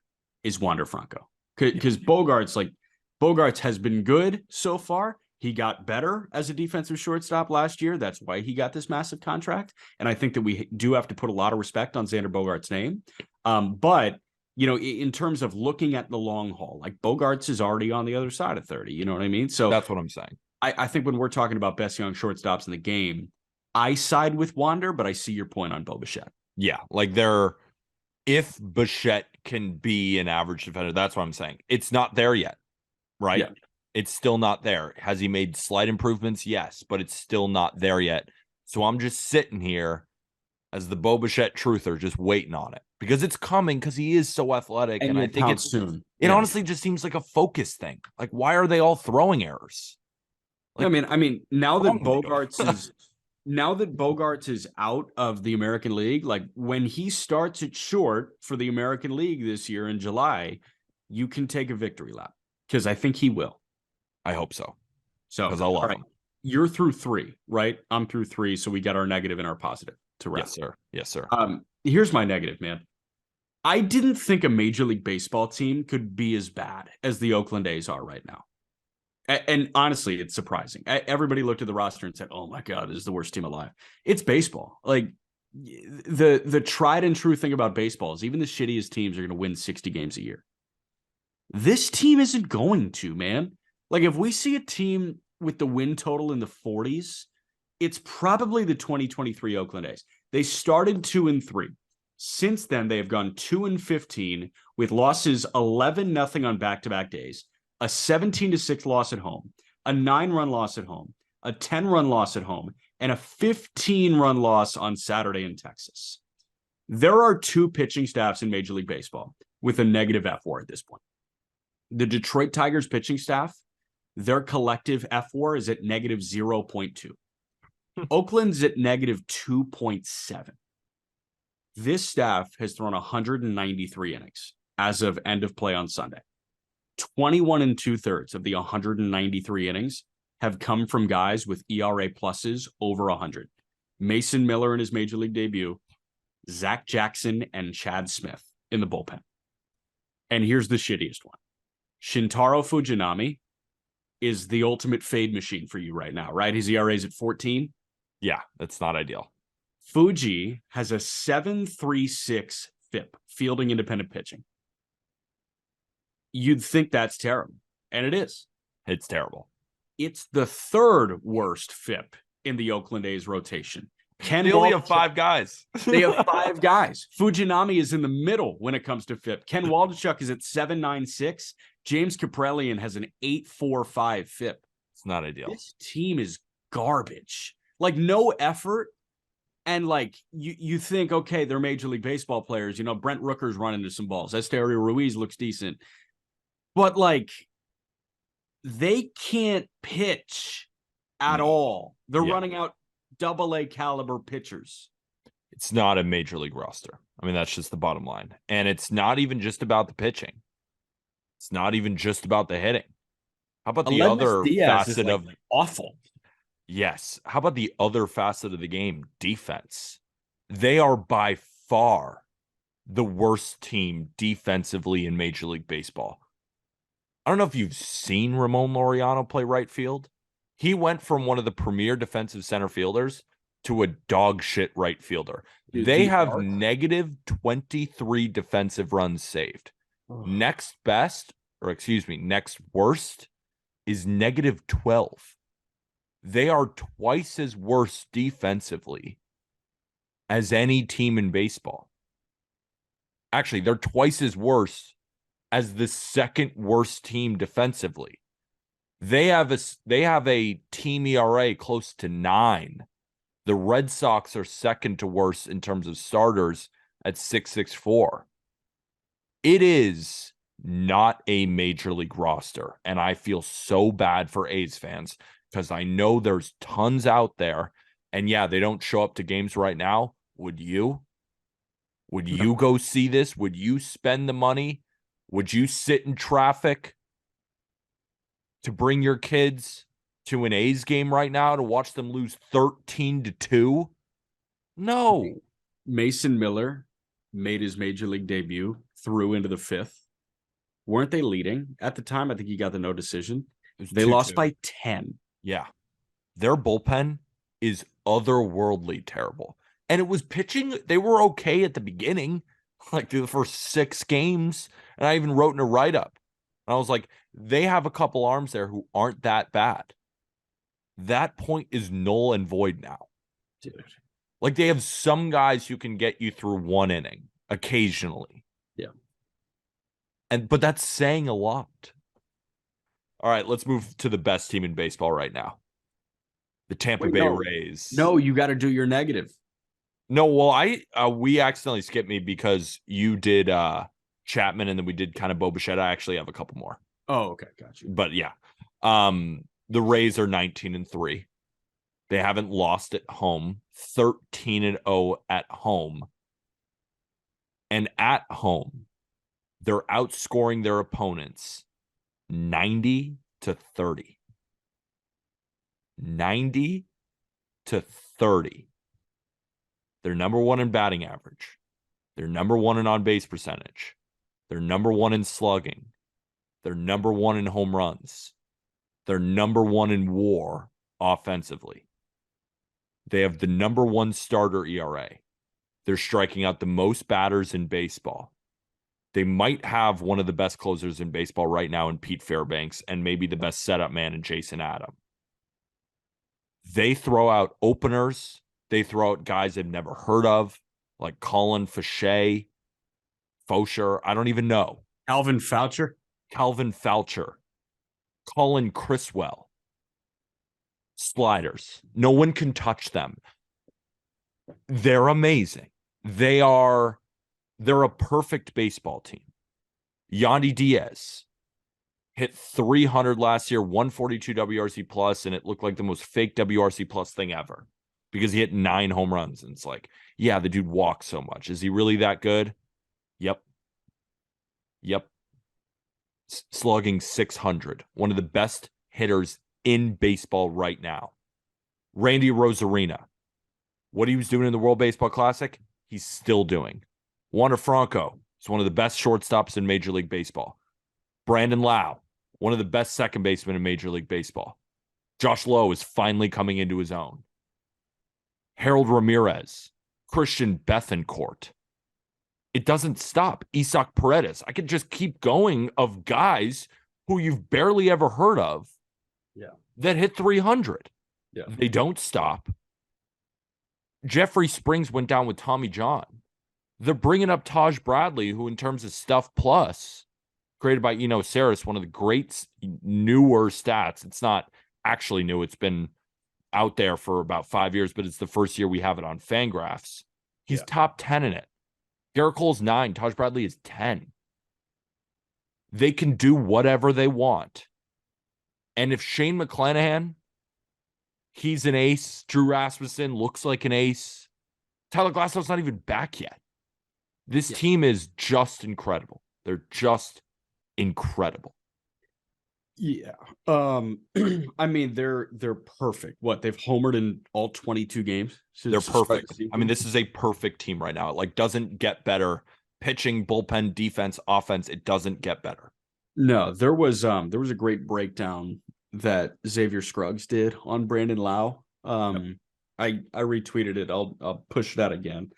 is Wander Franco. Because Bogaerts has been good so far. He got better as a defensive shortstop last year. That's why he got this massive contract. And I think that we do have to put a lot of respect on Xander Bogaerts' name. But, in terms of looking at the long haul, like, Bogaerts is already on the other side of 30. You know what I mean? So that's what I'm saying. I think when we're talking about best young shortstops in the game, I side with Wander, but I see your point on Bo Bichette. Yeah, like, if Bichette can be an average defender, that's what I'm saying. It's not there yet, right? Yeah. It's still not there. Has he made slight improvements? Yes, but it's still not there yet. So I'm just sitting here as the Bo Bichette truther, just waiting on it, because it's coming, because he is so athletic. And I think it's soon. It honestly just seems like a focus thing. Like, why are they all throwing errors? Like, I mean, wrong with you? now that Bogarts is out of the American League, like when he starts at short for the American League this year in July, you can take a victory lap because I think he will. I hope so, So, because I all love right, him. you're through three, right? I'm through three, so we got our negative and our positive to wrap. Yes, sir. Yes, sir. Here's my negative, man. I didn't think a Major League Baseball team could be as bad as the Oakland A's are right now. And honestly, it's surprising. Everybody looked at the roster and said, "Oh my God, this is the worst team alive." It's baseball. Like the tried and true thing about baseball is even the shittiest teams are going to win 60 games a year. This team isn't going to, man. Like if we see a team with the win total in the 40s, it's probably the 2023 Oakland A's. They started 2-3. Since then, they have gone 2-15 with losses 11-0 on back-to-back days, a 17-6 loss at home, a 9-run loss at home, a 10-run loss at home, and a 15-run loss on Saturday in Texas. There are two pitching staffs in Major League Baseball with a negative F4 at this point. The Detroit Tigers pitching staff, their collective F4 is at negative 0.2. Oakland's at negative 2.7. This staff has thrown 193 innings as of end of play on Sunday. 21 2/3 of the 193 innings have come from guys with ERA pluses over 100. Mason Miller in his Major League debut, Zach Jackson, and Chad Smith in the bullpen. And here's the shittiest one. Shintaro Fujinami is the ultimate fade machine for you right now, right? His ERA is at 14. Yeah, that's not ideal. Fuji has a 7.36 FIP, fielding independent pitching. You'd think that's terrible, and it is. It's terrible. It's the third worst FIP in the Oakland A's rotation. They only have 5 guys. They have 5 guys. Fujinami is in the middle when it comes to FIP. Ken Waldichuk is at 7.96. James Kaprelian has an 8.45 FIP. It's not ideal. This team is garbage. Like no effort. And like you think, okay, they're Major League Baseball players. You know, Brent Rooker's running into some balls. Esterio Ruiz looks decent. But like they can't pitch at all. They're running out AA caliber pitchers. It's not a Major League roster. I mean, that's just the bottom line. And it's not even just about the pitching. It's not even just about the hitting. How about the other facet of awful? Yes. How about the other facet of the game? Defense. They are by far the worst team defensively in Major League Baseball. I don't know if you've seen Ramon Laureano play right field. He went from one of the premier defensive center fielders to a dog shit right fielder. They have negative 23 defensive runs saved. Next worst is negative 12. They are twice as worse defensively as any team in baseball. Actually, they're twice as worse as the second worst team defensively. They have a team ERA close to 9. The Red Sox are second to worst in terms of starters at 6.64. It is not a Major League roster, and I feel so bad for A's fans because I know there's tons out there, and yeah, they don't show up to games right now. Would you? Would you go see this? Would you spend the money? Would you sit in traffic to bring your kids to an A's game right now to watch them lose 13-2? No. Mason Miller made his Major League debut, threw into the 5th. Weren't they leading at the time? I think he got the no decision. They 2-2. lost by 10. Yeah. Their bullpen is otherworldly terrible. And it was pitching. They were okay at the beginning, like through the first 6 games. And I even wrote in a write-up. And I was like, they have a couple arms there who aren't that bad. That point is null and void now. Dude. Like they have some guys who can get you through 1 inning occasionally. Yeah. But that's saying a lot. All right, let's move to the best team in baseball right now. The Tampa Bay Rays. No, you got to do your negative. No, well, we accidentally skipped me because you did Chapman and then we did kind of Bo Bichette. I actually have a couple more. Oh, okay, got you. But yeah. The Rays are 19-3. They haven't lost at home, 13-0 at home. And at home, they're outscoring their opponents 90-30. 90-30. They're number one in batting average. They're number one in on-base percentage. They're number one in slugging. They're number one in home runs. They're number one in WAR offensively. They have the number one starter ERA. They're striking out the most batters in baseball. They might have one of the best closers in baseball right now in Pete Fairbanks and maybe the best setup man in Jason Adam. They throw out openers. They throw out guys I've never heard of, like Colin Faucher. I don't even know. Calvin Foucher. Colin Criswell. Sliders. No one can touch them. They're amazing. They're a perfect baseball team. Yandy Diaz hit 300 last year, 142 WRC plus, and it looked like the most fake WRC plus thing ever because he hit 9 home runs. And it's like, yeah, the dude walks so much. Is he really that good? Yep. Slugging 600. One of the best hitters in baseball right now. Randy Rosarina. What he was doing in the World Baseball Classic, he's still doing. Wander Franco is one of the best shortstops in Major League Baseball. Brandon Lau, one of the best second basemen in Major League Baseball. Josh Lowe is finally coming into his own. Harold Ramirez, Christian Bethancourt. It doesn't stop. Isaac Paredes. I could just keep going of guys who you've barely ever heard of that hit 300. Yeah. They don't stop. Jeffrey Springs went down with Tommy John. They're bringing up Taj Bradley, who in terms of stuff plus, created by Eno Saris, one of the great newer stats. It's not actually new. It's been out there for about 5 years, but it's the first year we have it on Fangraphs. He's top 10 in it. Garrett Cole's 9. Taj Bradley is 10. They can do whatever they want. And if Shane McClanahan, he's an ace. Drew Rasmussen looks like an ace. Tyler Glasnow's not even back yet. This team is just incredible. They're just incredible. Yeah. I mean, they're perfect. What, they've homered in all 22 games? They're perfect. I mean, this is a perfect team right now. It like doesn't get better. Pitching, bullpen, defense, offense, it doesn't get better. No, there was a great breakdown that Xavier Scruggs did on Brandon Lau. I retweeted it. I'll push that again.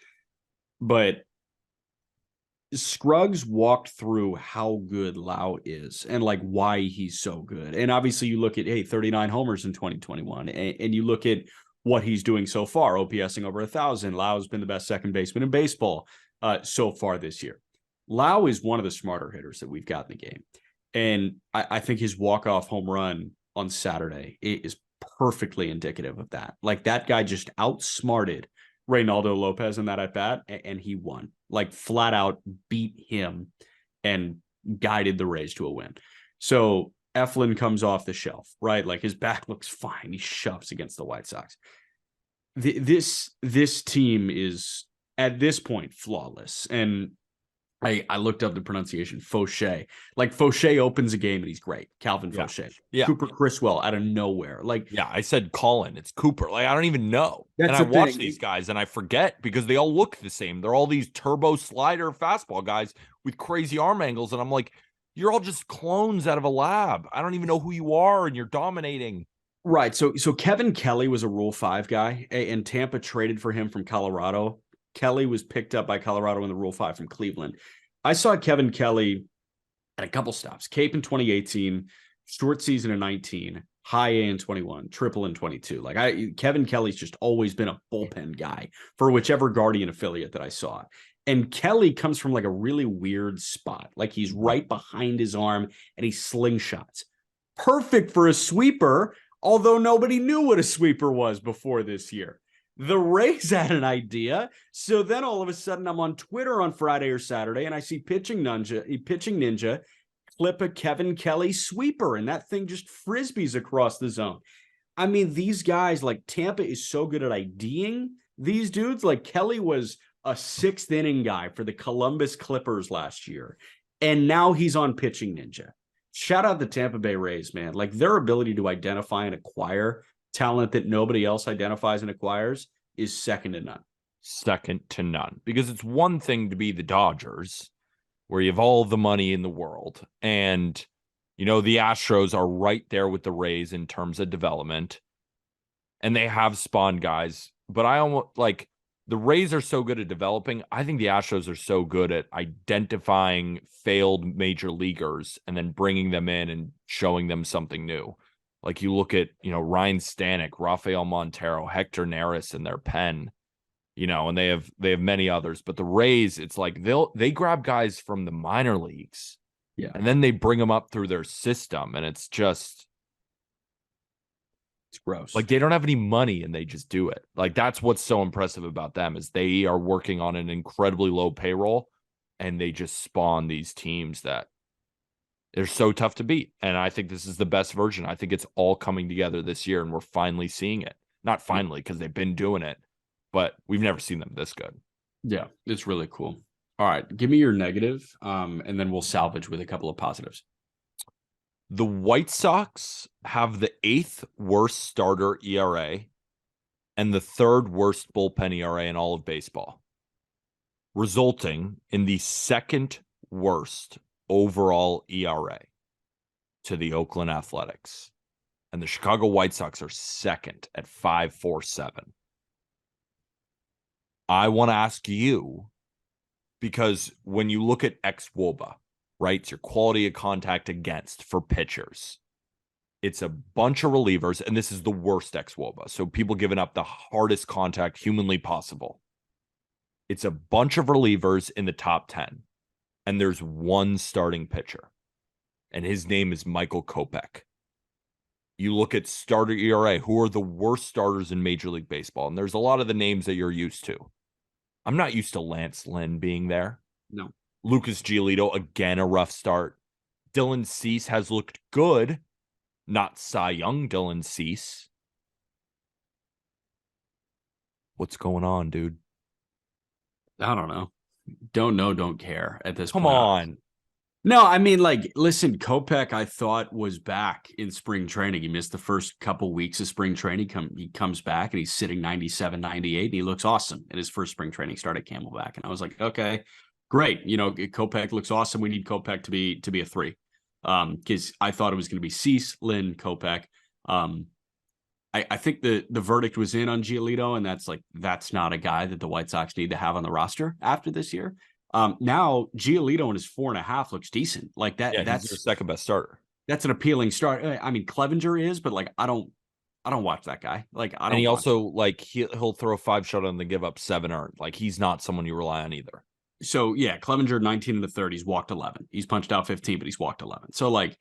But Scruggs walked through how good Lau is and like why he's so good. And obviously you look at 39 homers in 2021 and you look at what he's doing so far, OPSing over 1,000. Lau's been the best second baseman in baseball so far this year. Lau is one of the smarter hitters that we've got in the game. And I think his walk-off home run on Saturday is perfectly indicative of that. Like that guy just outsmarted Reynaldo Lopez in that at-bat, and he won. Like flat out beat him and guided the Rays to a win. So Eflin comes off the shelf, right? Like his back looks fine. He shoves against the White Sox. This team is, at this point, flawless. And I looked up the pronunciation, Faucher. Like Faucher opens a game and he's great. Calvin Faucher. Yeah. Cooper Criswell out of nowhere. Like, yeah, I said Colin. It's Cooper. Like, I don't even know. That's and I the watch thing. these guys and I forget because they all look the same. They're all these turbo slider fastball guys with crazy arm angles. And I'm like, you're all just clones out of a lab. I don't even know who you are and you're dominating. right. So Kevin Kelly was a Rule 5 guy, and Tampa traded for him from Colorado. Kelly was picked up by Colorado in the Rule 5 from Cleveland. I saw Kevin Kelly at a couple stops. Cape in 2018, short season in 19, high A in 21, triple in 22. Like Kevin Kelly's just always been a bullpen guy for whichever Guardian affiliate that I saw. And Kelly comes from like a really weird spot. Like he's right behind his arm and he slingshots. Perfect for a sweeper, although nobody knew what a sweeper was before this year. The Rays had an idea. So then all of a sudden I'm on Twitter on Friday or Saturday and I see Pitching Ninja clip a Kevin Kelly sweeper, and that thing just frisbees across the zone. I mean, these guys, like Tampa is so good at IDing these dudes. Like Kelly was a sixth inning guy for the Columbus Clippers last year, and now he's on Pitching Ninja. Shout out the Tampa Bay Rays, man. Like their ability to identify and acquire talent that nobody else identifies and acquires is second to none. Second to none. Because it's one thing to be the Dodgers, where you have all the money in the world. And, the Astros are right there with the Rays in terms of development. And they have spawned guys. But I almost like the Rays are so good at developing. I think the Astros are so good at identifying failed major leaguers and then bringing them in and showing them something new. Like you look at, Ryan Stanek, Rafael Montero, Hector Neris in their pen, and they have many others. But the Rays, it's like they grab guys from the minor leagues, and then they bring them up through their system, and it's gross. Like they don't have any money and they just do it. Like that's what's so impressive about them is they are working on an incredibly low payroll, and they just spawn these teams that they're so tough to beat. And I think this is the best version. I think it's all coming together this year, and we're finally seeing it. Not finally, because they've been doing it, but we've never seen them this good. Yeah, it's really cool. All right, give me your negative, and then we'll salvage with a couple of positives. The White Sox have the 8th worst starter ERA and the 3rd worst bullpen ERA in all of baseball, resulting in the 2nd worst overall ERA to the Oakland Athletics. And the Chicago White Sox are 2nd at 5.47. I want to ask you, because when you look at xWOBA, right, it's your quality of contact against for pitchers. It's a bunch of relievers, and this is the worst xWOBA. So people giving up the hardest contact humanly possible. It's a bunch of relievers in the top 10, and there's one starting pitcher, and his name is Michael Kopech. You look at starter ERA, who are the worst starters in Major League Baseball, and there's a lot of the names that you're used to. I'm not used to Lance Lynn being there. No. Lucas Giolito, again, a rough start. Dylan Cease has looked good. Not Cy Young Dylan Cease. What's going on, dude? I don't know. Don't know, don't care at this point. Come on. No, I mean, like, listen, Kopech, I thought was back in spring training. He missed the first couple weeks of spring training. He comes back and he's sitting 97, 98, and he looks awesome in his first spring training start at Camelback. And I was like, okay, great. Kopech looks awesome. We need Kopech to be a 3. Because I thought it was going to be Cease, Lynn, Kopech. I think the verdict was in on Giolito, and that's not a guy that the White Sox need to have on the roster after this year. Now Giolito in his 4.5 looks decent. Like that. Yeah, that's their second best starter. That's an appealing start. I mean, Clevenger is, but like I don't watch that guy. Like I don't. And he also like he'll throw 5 shutouts and then give up 7 earned. Like he's not someone you rely on either. So yeah, Clevenger 19 in the 30s, he's walked 11. He's punched out 15, but he's walked 11. So like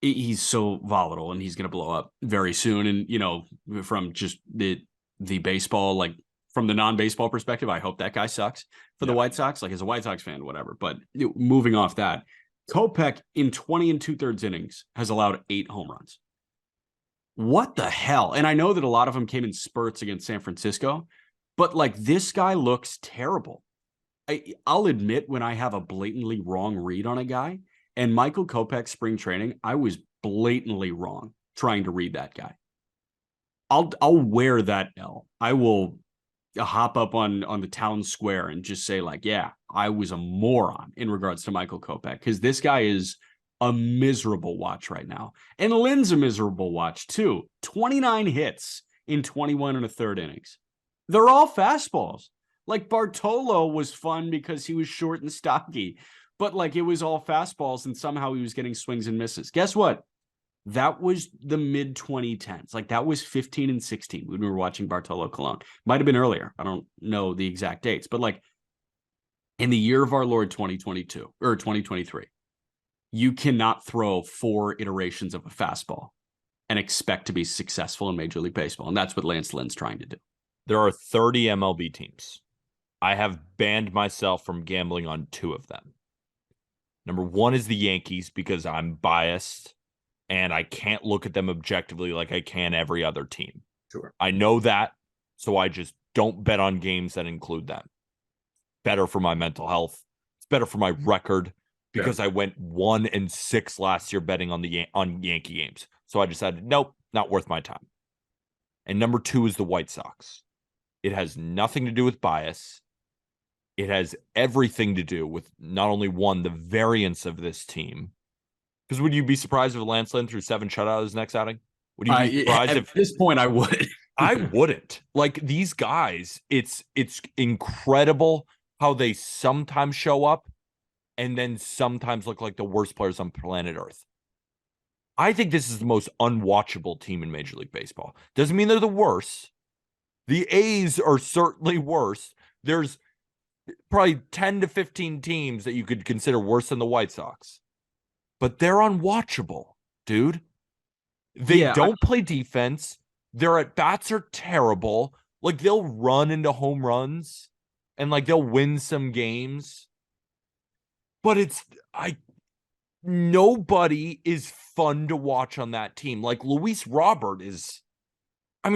he's so volatile, and he's going to blow up very soon. And from just the baseball, like from the non-baseball perspective, I hope that guy sucks for the White Sox. Like as a White Sox fan, whatever. But moving off that, Kopech in 20 2/3 innings has allowed 8 home runs. What the hell? And I know that a lot of them came in spurts against San Francisco, but like this guy looks terrible. I'll admit when I have a blatantly wrong read on a guy, and Michael Kopech spring training, I was blatantly wrong trying to read that guy. I'll wear that L. I will hop up on the town square and just say like, yeah, I was a moron in regards to Michael Kopech, because this guy is a miserable watch right now. And Lynn's a miserable watch too. 29 hits in 21 1/3 innings. They're all fastballs. Like Bartolo was fun because he was short and stocky, but like it was all fastballs, and somehow he was getting swings and misses. Guess what? That was the mid 2010s. Like that was 15 and 16 when we were watching Bartolo Colon. Might have been earlier. I don't know the exact dates, but like in the year of our Lord 2022 or 2023, you cannot throw 4 iterations of a fastball and expect to be successful in Major League Baseball. And that's what Lance Lynn's trying to do. There are 30 MLB teams. I have banned myself from gambling on 2 of them. Number one is the Yankees because I'm biased and I can't look at them objectively like I can every other team. Sure. I know that, so I just don't bet on games that include them. Better for my mental health. It's better for my record because I went 1-6 last year betting on Yankee games. So I decided, nope, not worth my time. And number two is the White Sox. It has nothing to do with bias. It has everything to do with not only one, the variance of this team. Because would you be surprised if Lance Lynn threw 7 shutouts his next outing? Would you be surprised at this point I would? I wouldn't. Like these guys, it's incredible how they sometimes show up and then sometimes look like the worst players on planet Earth. I think this is the most unwatchable team in Major League Baseball. Doesn't mean they're the worst. The A's are certainly worse. There's probably 10 to 15 teams that you could consider worse than the White Sox. But they're unwatchable, dude. They don't play defense. Their at-bats are terrible. Like, they'll run into home runs and, like, they'll win some games. But nobody is fun to watch on that team. Like, Luis Robert is,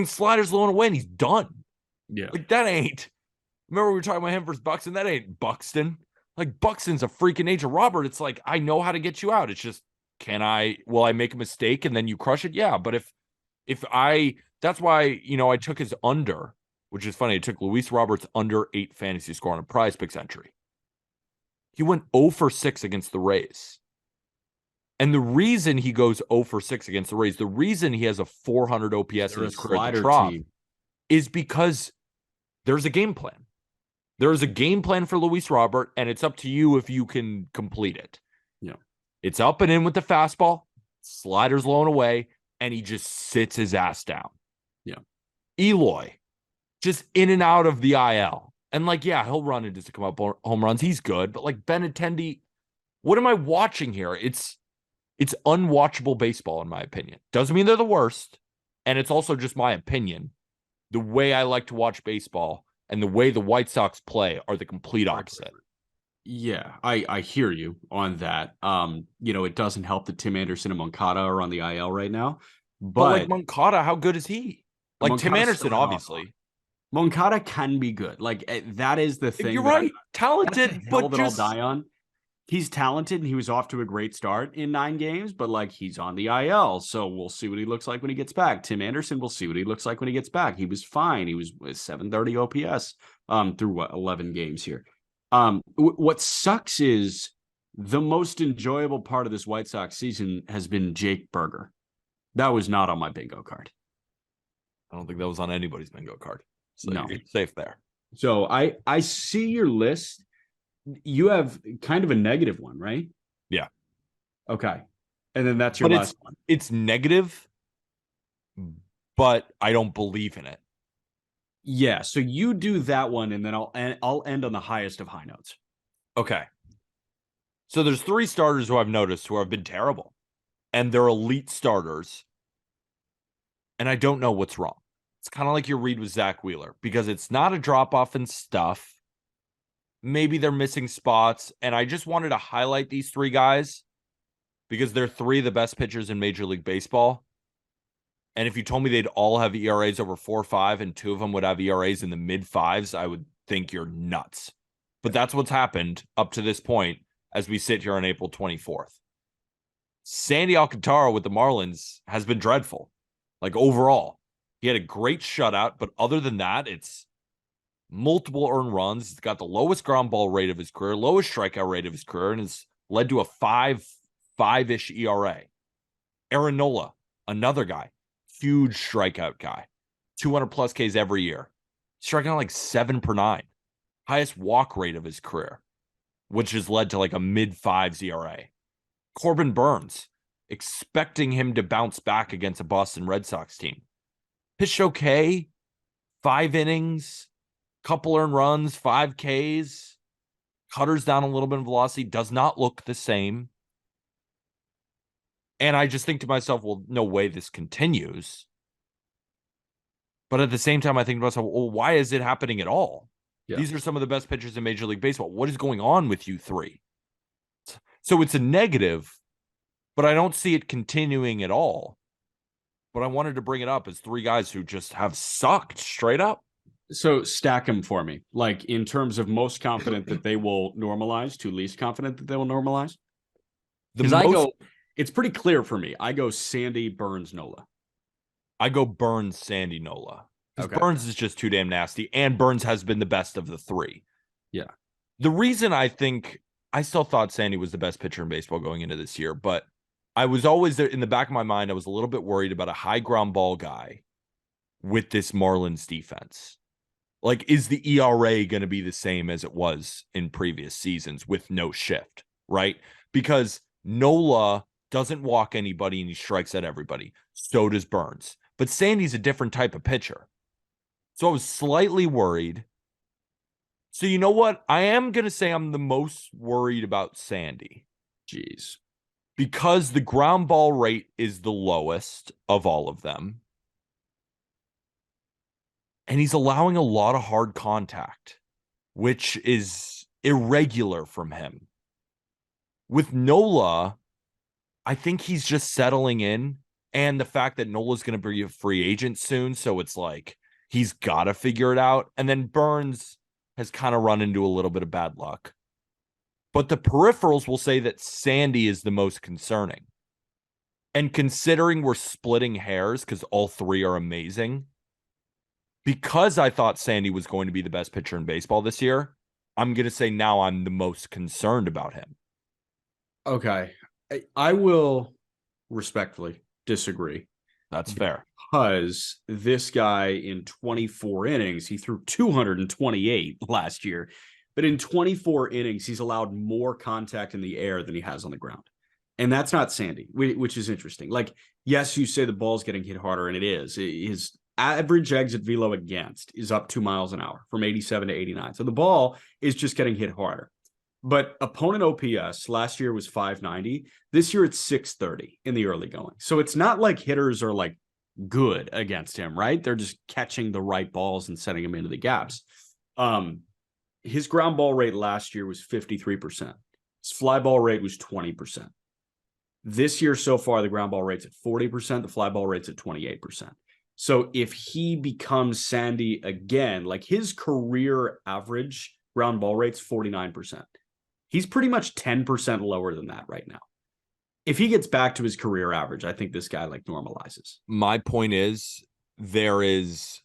sliders low and away, and he's done. Yeah. Like, that ain't. Remember we were talking about him versus Buxton? That ain't Buxton. Like, Buxton's a freak of nature. Robert, it's like, I know how to get you out. It's just, will I make a mistake and then you crush it? Yeah. But that's why, I took his under, which is funny. I took Luis Roberts under 8 fantasy score on a Prize Picks entry. He went 0 for 6 against the Rays. And the reason he goes 0 for 6 against the Rays, the reason he has a 400 OPS in his career at the Trop is because there's a game plan. There is a game plan for Luis Robert, and it's up to you if you can complete it. Yeah. It's up and in with the fastball, sliders low and away, and he just sits his ass down. Yeah. Eloy, just in and out of the IL. And he'll run into to come up home runs. He's good, but Benintendi, what am I watching here? It's unwatchable baseball, in my opinion. Doesn't mean they're the worst, and it's also just my opinion. The way I like to watch baseball and the way the White Sox play are the complete opposite. Yeah, I hear you on that. It doesn't help that Tim Anderson and Moncada are on the IL right now. But Moncada, how good is he? Tim Anderson, obviously. Moncada can be good. That is the thing. You're right. Talented, but just I'll die on. He's talented, and he was off to a great start in 9 games, but he's on the IL, so we'll see what he looks like when he gets back. Tim Anderson, we'll see what he looks like when he gets back. He was fine. He was 730 OPS through 11 games here. What sucks is the most enjoyable part of this White Sox season has been Jake Berger. That was not on my bingo card. I don't think that was on anybody's bingo card. So no. You're safe there. So I see your list. You have kind of a negative one, right? Yeah. Okay. And then that's your last one. It's negative, but I don't believe in it. Yeah. So you do that one, and then I'll end on the highest of high notes. Okay. So there's 3 starters who I've noticed who have been terrible, and they're elite starters. And I don't know what's wrong. It's kind of like your read with Zach Wheeler, because it's not a drop-off in stuff. Maybe they're missing spots. And I just wanted to highlight these 3 guys because they're 3 of the best pitchers in Major League Baseball. And if you told me they'd all have ERAs over 4 or 5 and 2 of them would have ERAs in the mid-5s, I would think you're nuts. But that's what's happened up to this point as we sit here on April 24th. Sandy Alcantara with the Marlins has been dreadful. Overall, he had a great shutout, but other than that, it's multiple earned runs. He's got the lowest ground ball rate of his career, lowest strikeout rate of his career, and has led to a 5.5-ish ERA. Aaron Nola, another guy, huge strikeout guy, 200 plus Ks every year, striking out 7 per 9, highest walk rate of his career, which has led to a mid-5s ERA. Corbin Burns, expecting him to bounce back against a Boston Red Sox team. Pitched okay, 5 innings, couple earned runs, 5 Ks, cutters down a little bit of velocity, does not look the same. And I just think to myself, well, no way this continues. But at the same time, I think to myself, well, why is it happening at all? Yeah. These are some of the best pitchers in Major League Baseball. What is going on with you 3? So it's a negative, but I don't see it continuing at all. But I wanted to bring it up as three guys who just have sucked straight up. So stack them for me, like in terms of most confident that they will normalize to least confident that they will normalize. Because it's pretty clear for me. I go Sandy, Burns, Nola. I go Burns, Sandy, Nola. Because Okay. Burns is just too damn nasty, and Burns has been the best of the three. Yeah. The reason I still thought Sandy was the best pitcher in baseball going into this year, but I was always there in the back of my mind. I was a little bit worried about a high ground ball guy with this Marlins defense. Like, is the ERA going to be the same as it was in previous seasons with no shift, right? Because Nola doesn't walk anybody and he strikes at everybody. So does Burns. But Sandy's a different type of pitcher. So I was slightly worried. So you know what? I am going to say I'm the most worried about Sandy. Jeez. Because the ground ball rate is the lowest of all of them. And he's allowing a lot of hard contact, which is irregular from him. With Nola, I think he's just settling in. And the fact that Nola's going to be a free agent soon. So it's like he's got to figure it out. And then Burns has kind of run into a little bit of bad luck. But the peripherals will say that Sandy is the most concerning. And considering we're splitting hairs because all three are amazing, because I thought Sandy was going to be the best pitcher in baseball this year, I'm going to say now I'm the most concerned about him. Okay. I will respectfully disagree. That's fair. Because this guy in 24 innings, he threw 228 last year. But in 24 innings, he's allowed more contact in the air than he has on the ground. And that's not Sandy, which is interesting. Like, yes, you say the ball's getting hit harder, and it is. His average exit velo against is up 2 miles an hour from 87 to 89. So the ball is just getting hit harder. But opponent OPS last year was 590. This year it's 630 in the early going. So it's not like hitters are like good against him, right? They're just catching the right balls and setting them into the gaps. His ground ball rate last year was 53%. His fly ball rate was 20%. This year so far, the ground ball rate's at 40%. The fly ball rate's at 28%. So if he becomes Sandy again, like his career average ground ball rate's 49%. He's pretty much 10% lower than that right now. If he gets back to his career average, I think this guy like normalizes. My point is there is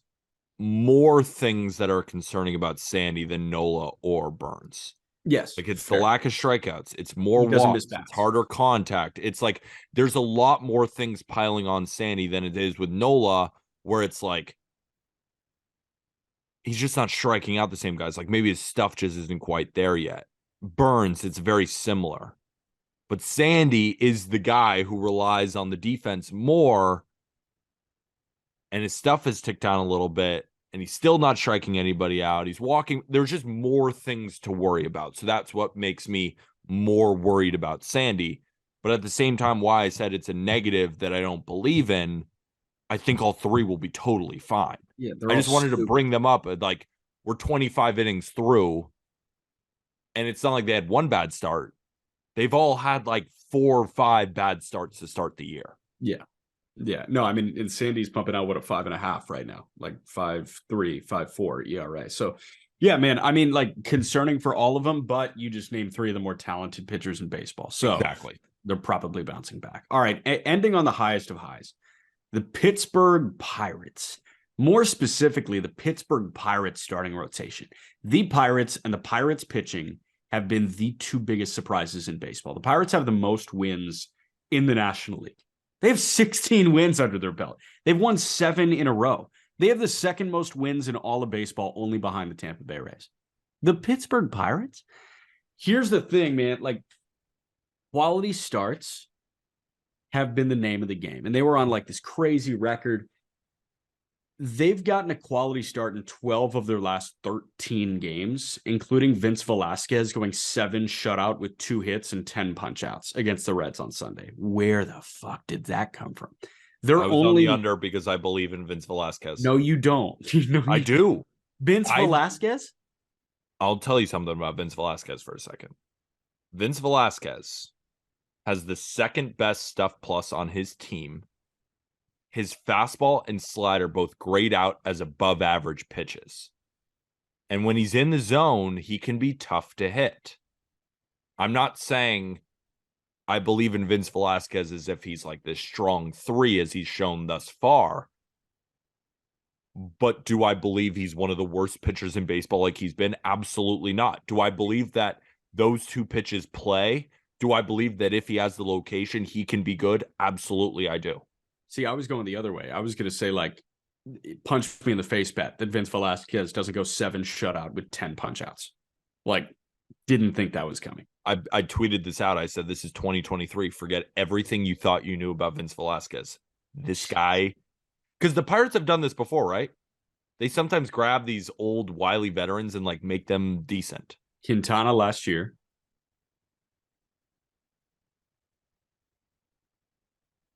more things that are concerning about Sandy than Nola or Burns. Yes. Like it's fair. The lack of strikeouts. It's more walks. It's harder contact. It's like there's a lot more things piling on Sandy than it is with Nola, where it's like he's just not striking out the same guys. Like maybe his stuff just isn't quite there yet. Burns, it's very similar. But Sandy is the guy who relies on the defense more, and his stuff has ticked down a little bit, and he's still not striking anybody out. He's walking. There's just more things to worry about. So that's what makes me more worried about Sandy. But at the same time, why I said it's a negative that I don't believe in, I think all three will be totally fine. Yeah, I just wanted to bring them up. Like, we're 25 innings through, and it's not like they had one bad start. They've all had like 4 or 5 bad starts to start the year. Yeah. Yeah. No, I mean, and Sandy's pumping out, 5.5 right now, like 5.3, 5.4 ERA. So, yeah, man, I mean, like concerning for all of them, but you just named 3 of the more talented pitchers in baseball. So exactly, they're probably bouncing back. All right. Ending on the highest of highs, the Pittsburgh Pirates. More specifically, the Pittsburgh Pirates starting rotation. The Pirates and the Pirates pitching have been the 2 biggest surprises in baseball. The Pirates have the most wins in the National League. They have 16 wins under their belt. They've won 7 in a row. They have the second most wins in all of baseball, only behind the Tampa Bay Rays. The Pittsburgh Pirates? Here's the thing, man. Like, quality starts have been the name of the game. And they were on like this crazy record. They've gotten a quality start in 12 of their last 13 games, including Vince Velasquez going 7 shutout with 2 hits and 10 punch outs against the Reds on Sunday. Where the fuck did that come from? They're only on the under because I believe in Vince Velasquez. No, you don't. I do. Vince Velasquez? I'll tell you something about Vince Velasquez for a second. Vince Velasquez has the second best stuff plus on his team. His fastball and slider both grade out as above average pitches. And when he's in the zone, he can be tough to hit. I'm not saying I believe in Vince Velasquez as if he's like this strong 3 as he's shown thus far. But do I believe he's one of the worst pitchers in baseball like he's been? Absolutely not. Do I believe that those two pitches play? Do I believe that if he has the location, he can be good? Absolutely, I do. See, I was going the other way. I was going to say, like, punch me in the face bet that Vince Velasquez doesn't go 7 shutout with 10 punch outs. Like, didn't think that was coming. I tweeted this out. I said, this is 2023. Forget everything you thought you knew about Vince Velasquez. This guy, because the Pirates have done this before, right? They sometimes grab these old wily veterans and like make them decent. Quintana last year.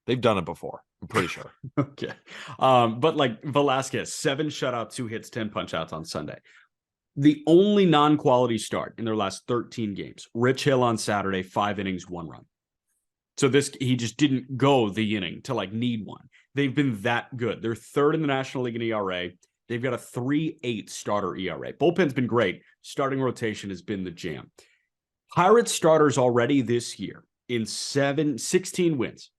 They've done it before. I'm pretty sure. Okay. But like Velasquez, 7 shutouts, 2 hits, 10 punch outs on Sunday. The only non-quality start in their last 13 games. Rich Hill on Saturday, 5 innings, 1 run. So he just didn't go the inning to like need one. They've been that good. They're 3rd in the National League in ERA. They've got a 3.8 starter ERA. Bullpen's been great. Starting rotation has been the jam. Pirates starters already this year in 16 wins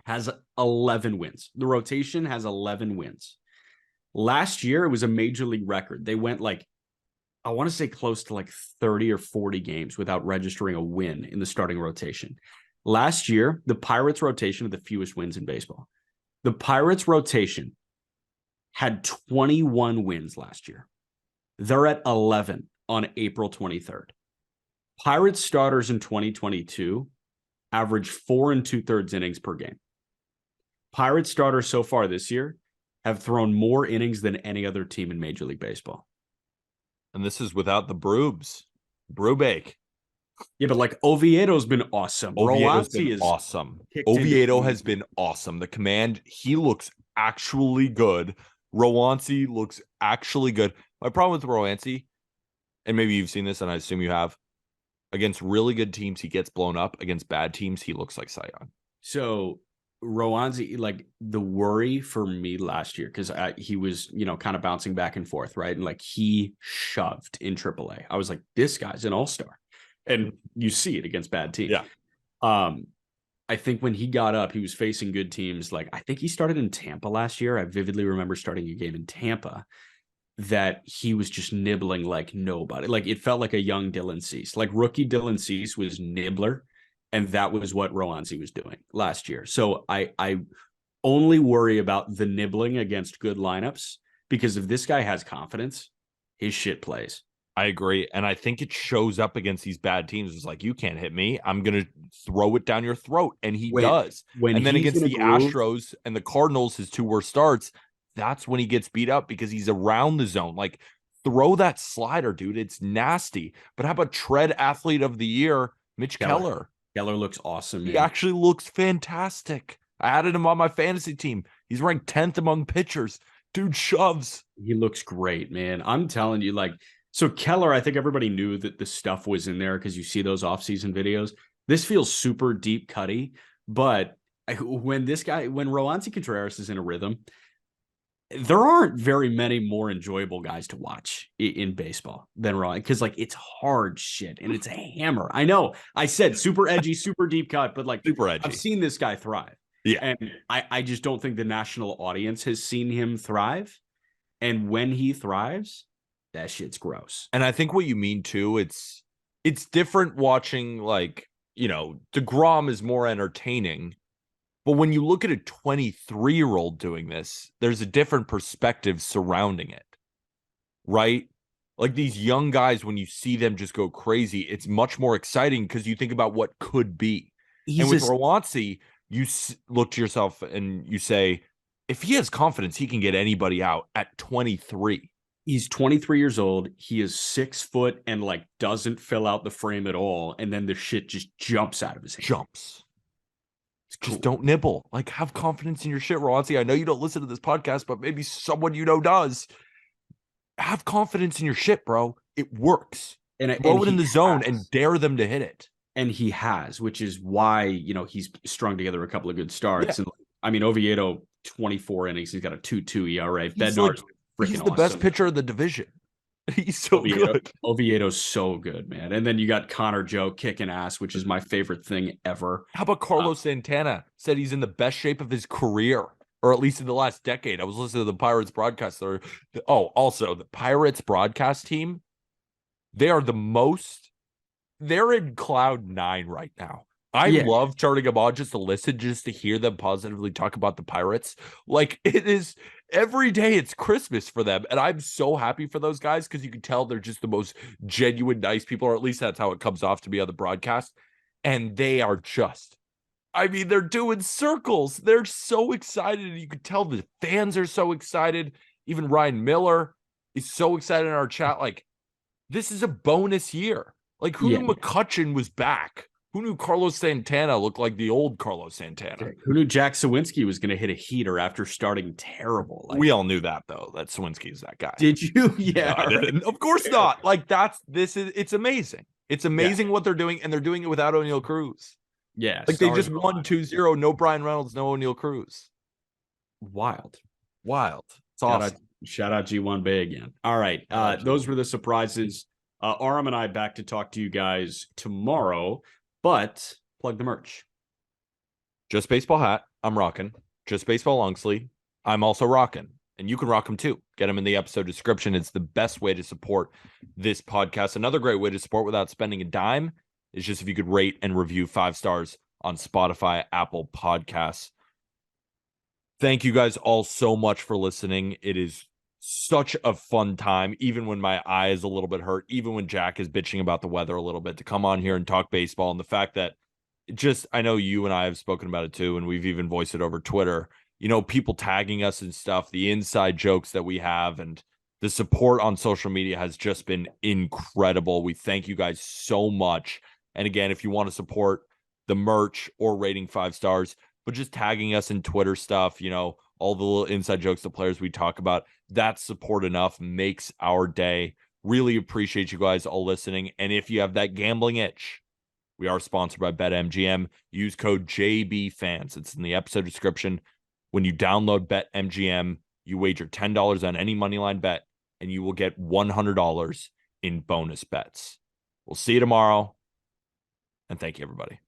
has 11 wins. The rotation has 11 wins. Last year, it was a major league record. They went like, I want to say close to like 30 or 40 games without registering a win in the starting rotation. Last year, the Pirates rotation had the fewest wins in baseball. The Pirates rotation had 21 wins last year. They're at 11 on April 23rd. Pirates starters in 2022 average 4 2/3 innings per game. Pirates starters so far this year have thrown more innings than any other team in Major League Baseball. And this is without the Brubes. Brubeck. Yeah, but like Oviedo's been awesome. Oviedo's been awesome. Oviedo has been awesome. The command, he looks actually good. Rowancy looks actually good. My problem with Rowancy, and maybe you've seen this, and I assume you have, against really good teams, he gets blown up. Against bad teams, he looks like Cy Young. So Rowancy, like the worry for me last year, because he was, kind of bouncing back and forth, right? And like he shoved in AAA. I was like, this guy's an all-star. And you see it against bad teams. Yeah. I think when he got up, he was facing good teams. Like I think he started in Tampa last year. I vividly remember starting a game in Tampa that he was just nibbling like nobody. Like it felt like a young Dylan Cease. Like rookie Dylan Cease was nibbler, and that was what Rowancy was doing last year. So I only worry about the nibbling against good lineups, because if this guy has confidence, his shit plays. I agree. And I think it shows up against these bad teams. It's like, you can't hit me. I'm going to throw it down your throat. And he does. And then against the Astros and the Cardinals, his 2 worst starts, that's when he gets beat up because he's around the zone. Like, throw that slider, dude. It's nasty. But how about tread athlete of the year, Mitch Keller? Keller looks awesome. He actually looks fantastic. I added him on my fantasy team. He's ranked 10th among pitchers. Dude shoves. He looks great, man. I'm telling you, like, so Keller, I think everybody knew that the stuff was in there because you see those offseason videos. This feels super deep cutty, but when Rowancy Contreras is in a rhythm, there aren't very many more enjoyable guys to watch in baseball than Rowancy, because like it's hard shit and it's a hammer. I know I said super edgy, super deep cut, but like super edgy. I've seen this guy thrive. Yeah. And I just don't think the national audience has seen him thrive. And when he thrives, that shit's gross. And I think what you mean too, it's different watching, like, DeGrom is more entertaining. But when you look at a 23-year-old doing this, there's a different perspective surrounding it, right? Like these young guys, when you see them just go crazy, it's much more exciting because you think about what could be. And with Rowancy, you look to yourself and you say, if he has confidence, he can get anybody out at 23. He's 23 years old. He is 6 foot and like doesn't fill out the frame at all. And then the shit just jumps out of his hand. Just don't nibble. Like, have confidence in your shit, Rowancy. I know you don't listen to this podcast, but maybe someone does. Have confidence in your shit, bro. It works. And throw it in the zone and dare them to hit it. And he has, which is why, he's strung together a couple of good Yeah. starts. And I mean, Oviedo, 24 innings. He's got a 2.2 ERA. He's like, Bednar's freaking he's the awesome. best pitcher of the division. He's so good. Oviedo's so good, man. And then you got Connor Joe kicking ass, which is my favorite thing ever. How about Carlos Santana? Said he's in the best shape of his career, or at least in the last decade. I was listening to the Pirates broadcast. Also the Pirates broadcast team, they're in cloud nine right now. I love turning them on just to listen, just to hear them positively talk about the Pirates. Like, it is every day, it's Christmas for them. And I'm so happy for those guys because you can tell they're just the most genuine, nice people, or at least that's how it comes off to me on the broadcast. And they are they're doing circles. They're so excited. And you can tell the fans are so excited. Even Ryan Miller is so excited in our chat. Like, this is a bonus year. Like, who knew McCutchen was back? Who knew Carlos Santana looked like the old Carlos Santana? Who knew Jack Sawinski was going to hit a heater after starting terrible? We all knew that, though, that Sawinski is that guy. Did you? Yeah. No, I didn't. Of course not. Like, it's amazing. It's amazing what they're doing, and they're doing it without O'Neal Cruz. Yeah. Like, they just won 2-0. No Brian Reynolds, no O'Neal Cruz. Wild. It's awesome. Shout out G1 Bay again. All right. Those were the surprises. Aram and I back to talk to you guys tomorrow, but plug the merch. Just Baseball hat, I'm rocking. Just Baseball long sleeve, I'm also rocking. And you can rock them too. Get them in the episode description. It's the best way to support this podcast. Another great way to support without spending a dime is just if you could rate and review 5 stars on Spotify, Apple Podcasts. Thank you guys all so much for listening. It is such a fun time, even when my eye is a little bit hurt, even when Jack is bitching about the weather a little bit, to come on here and talk baseball. And the fact that I know you and I have spoken about it too, and we've even voiced it over Twitter, people tagging us and stuff, the inside jokes that we have, and the support on social media has just been incredible. We thank you guys so much. And again, if you want to support the merch or rating 5 stars, but just tagging us in Twitter stuff, all the little inside jokes, the players we talk about, that support enough makes our day. Really appreciate you guys all listening. And if you have that gambling itch, we are sponsored by BetMGM. Use code JBFans. It's in the episode description. When you download BetMGM, you wager $10 on any moneyline bet, and you will get $100 in bonus bets. We'll see you tomorrow. And thank you, everybody.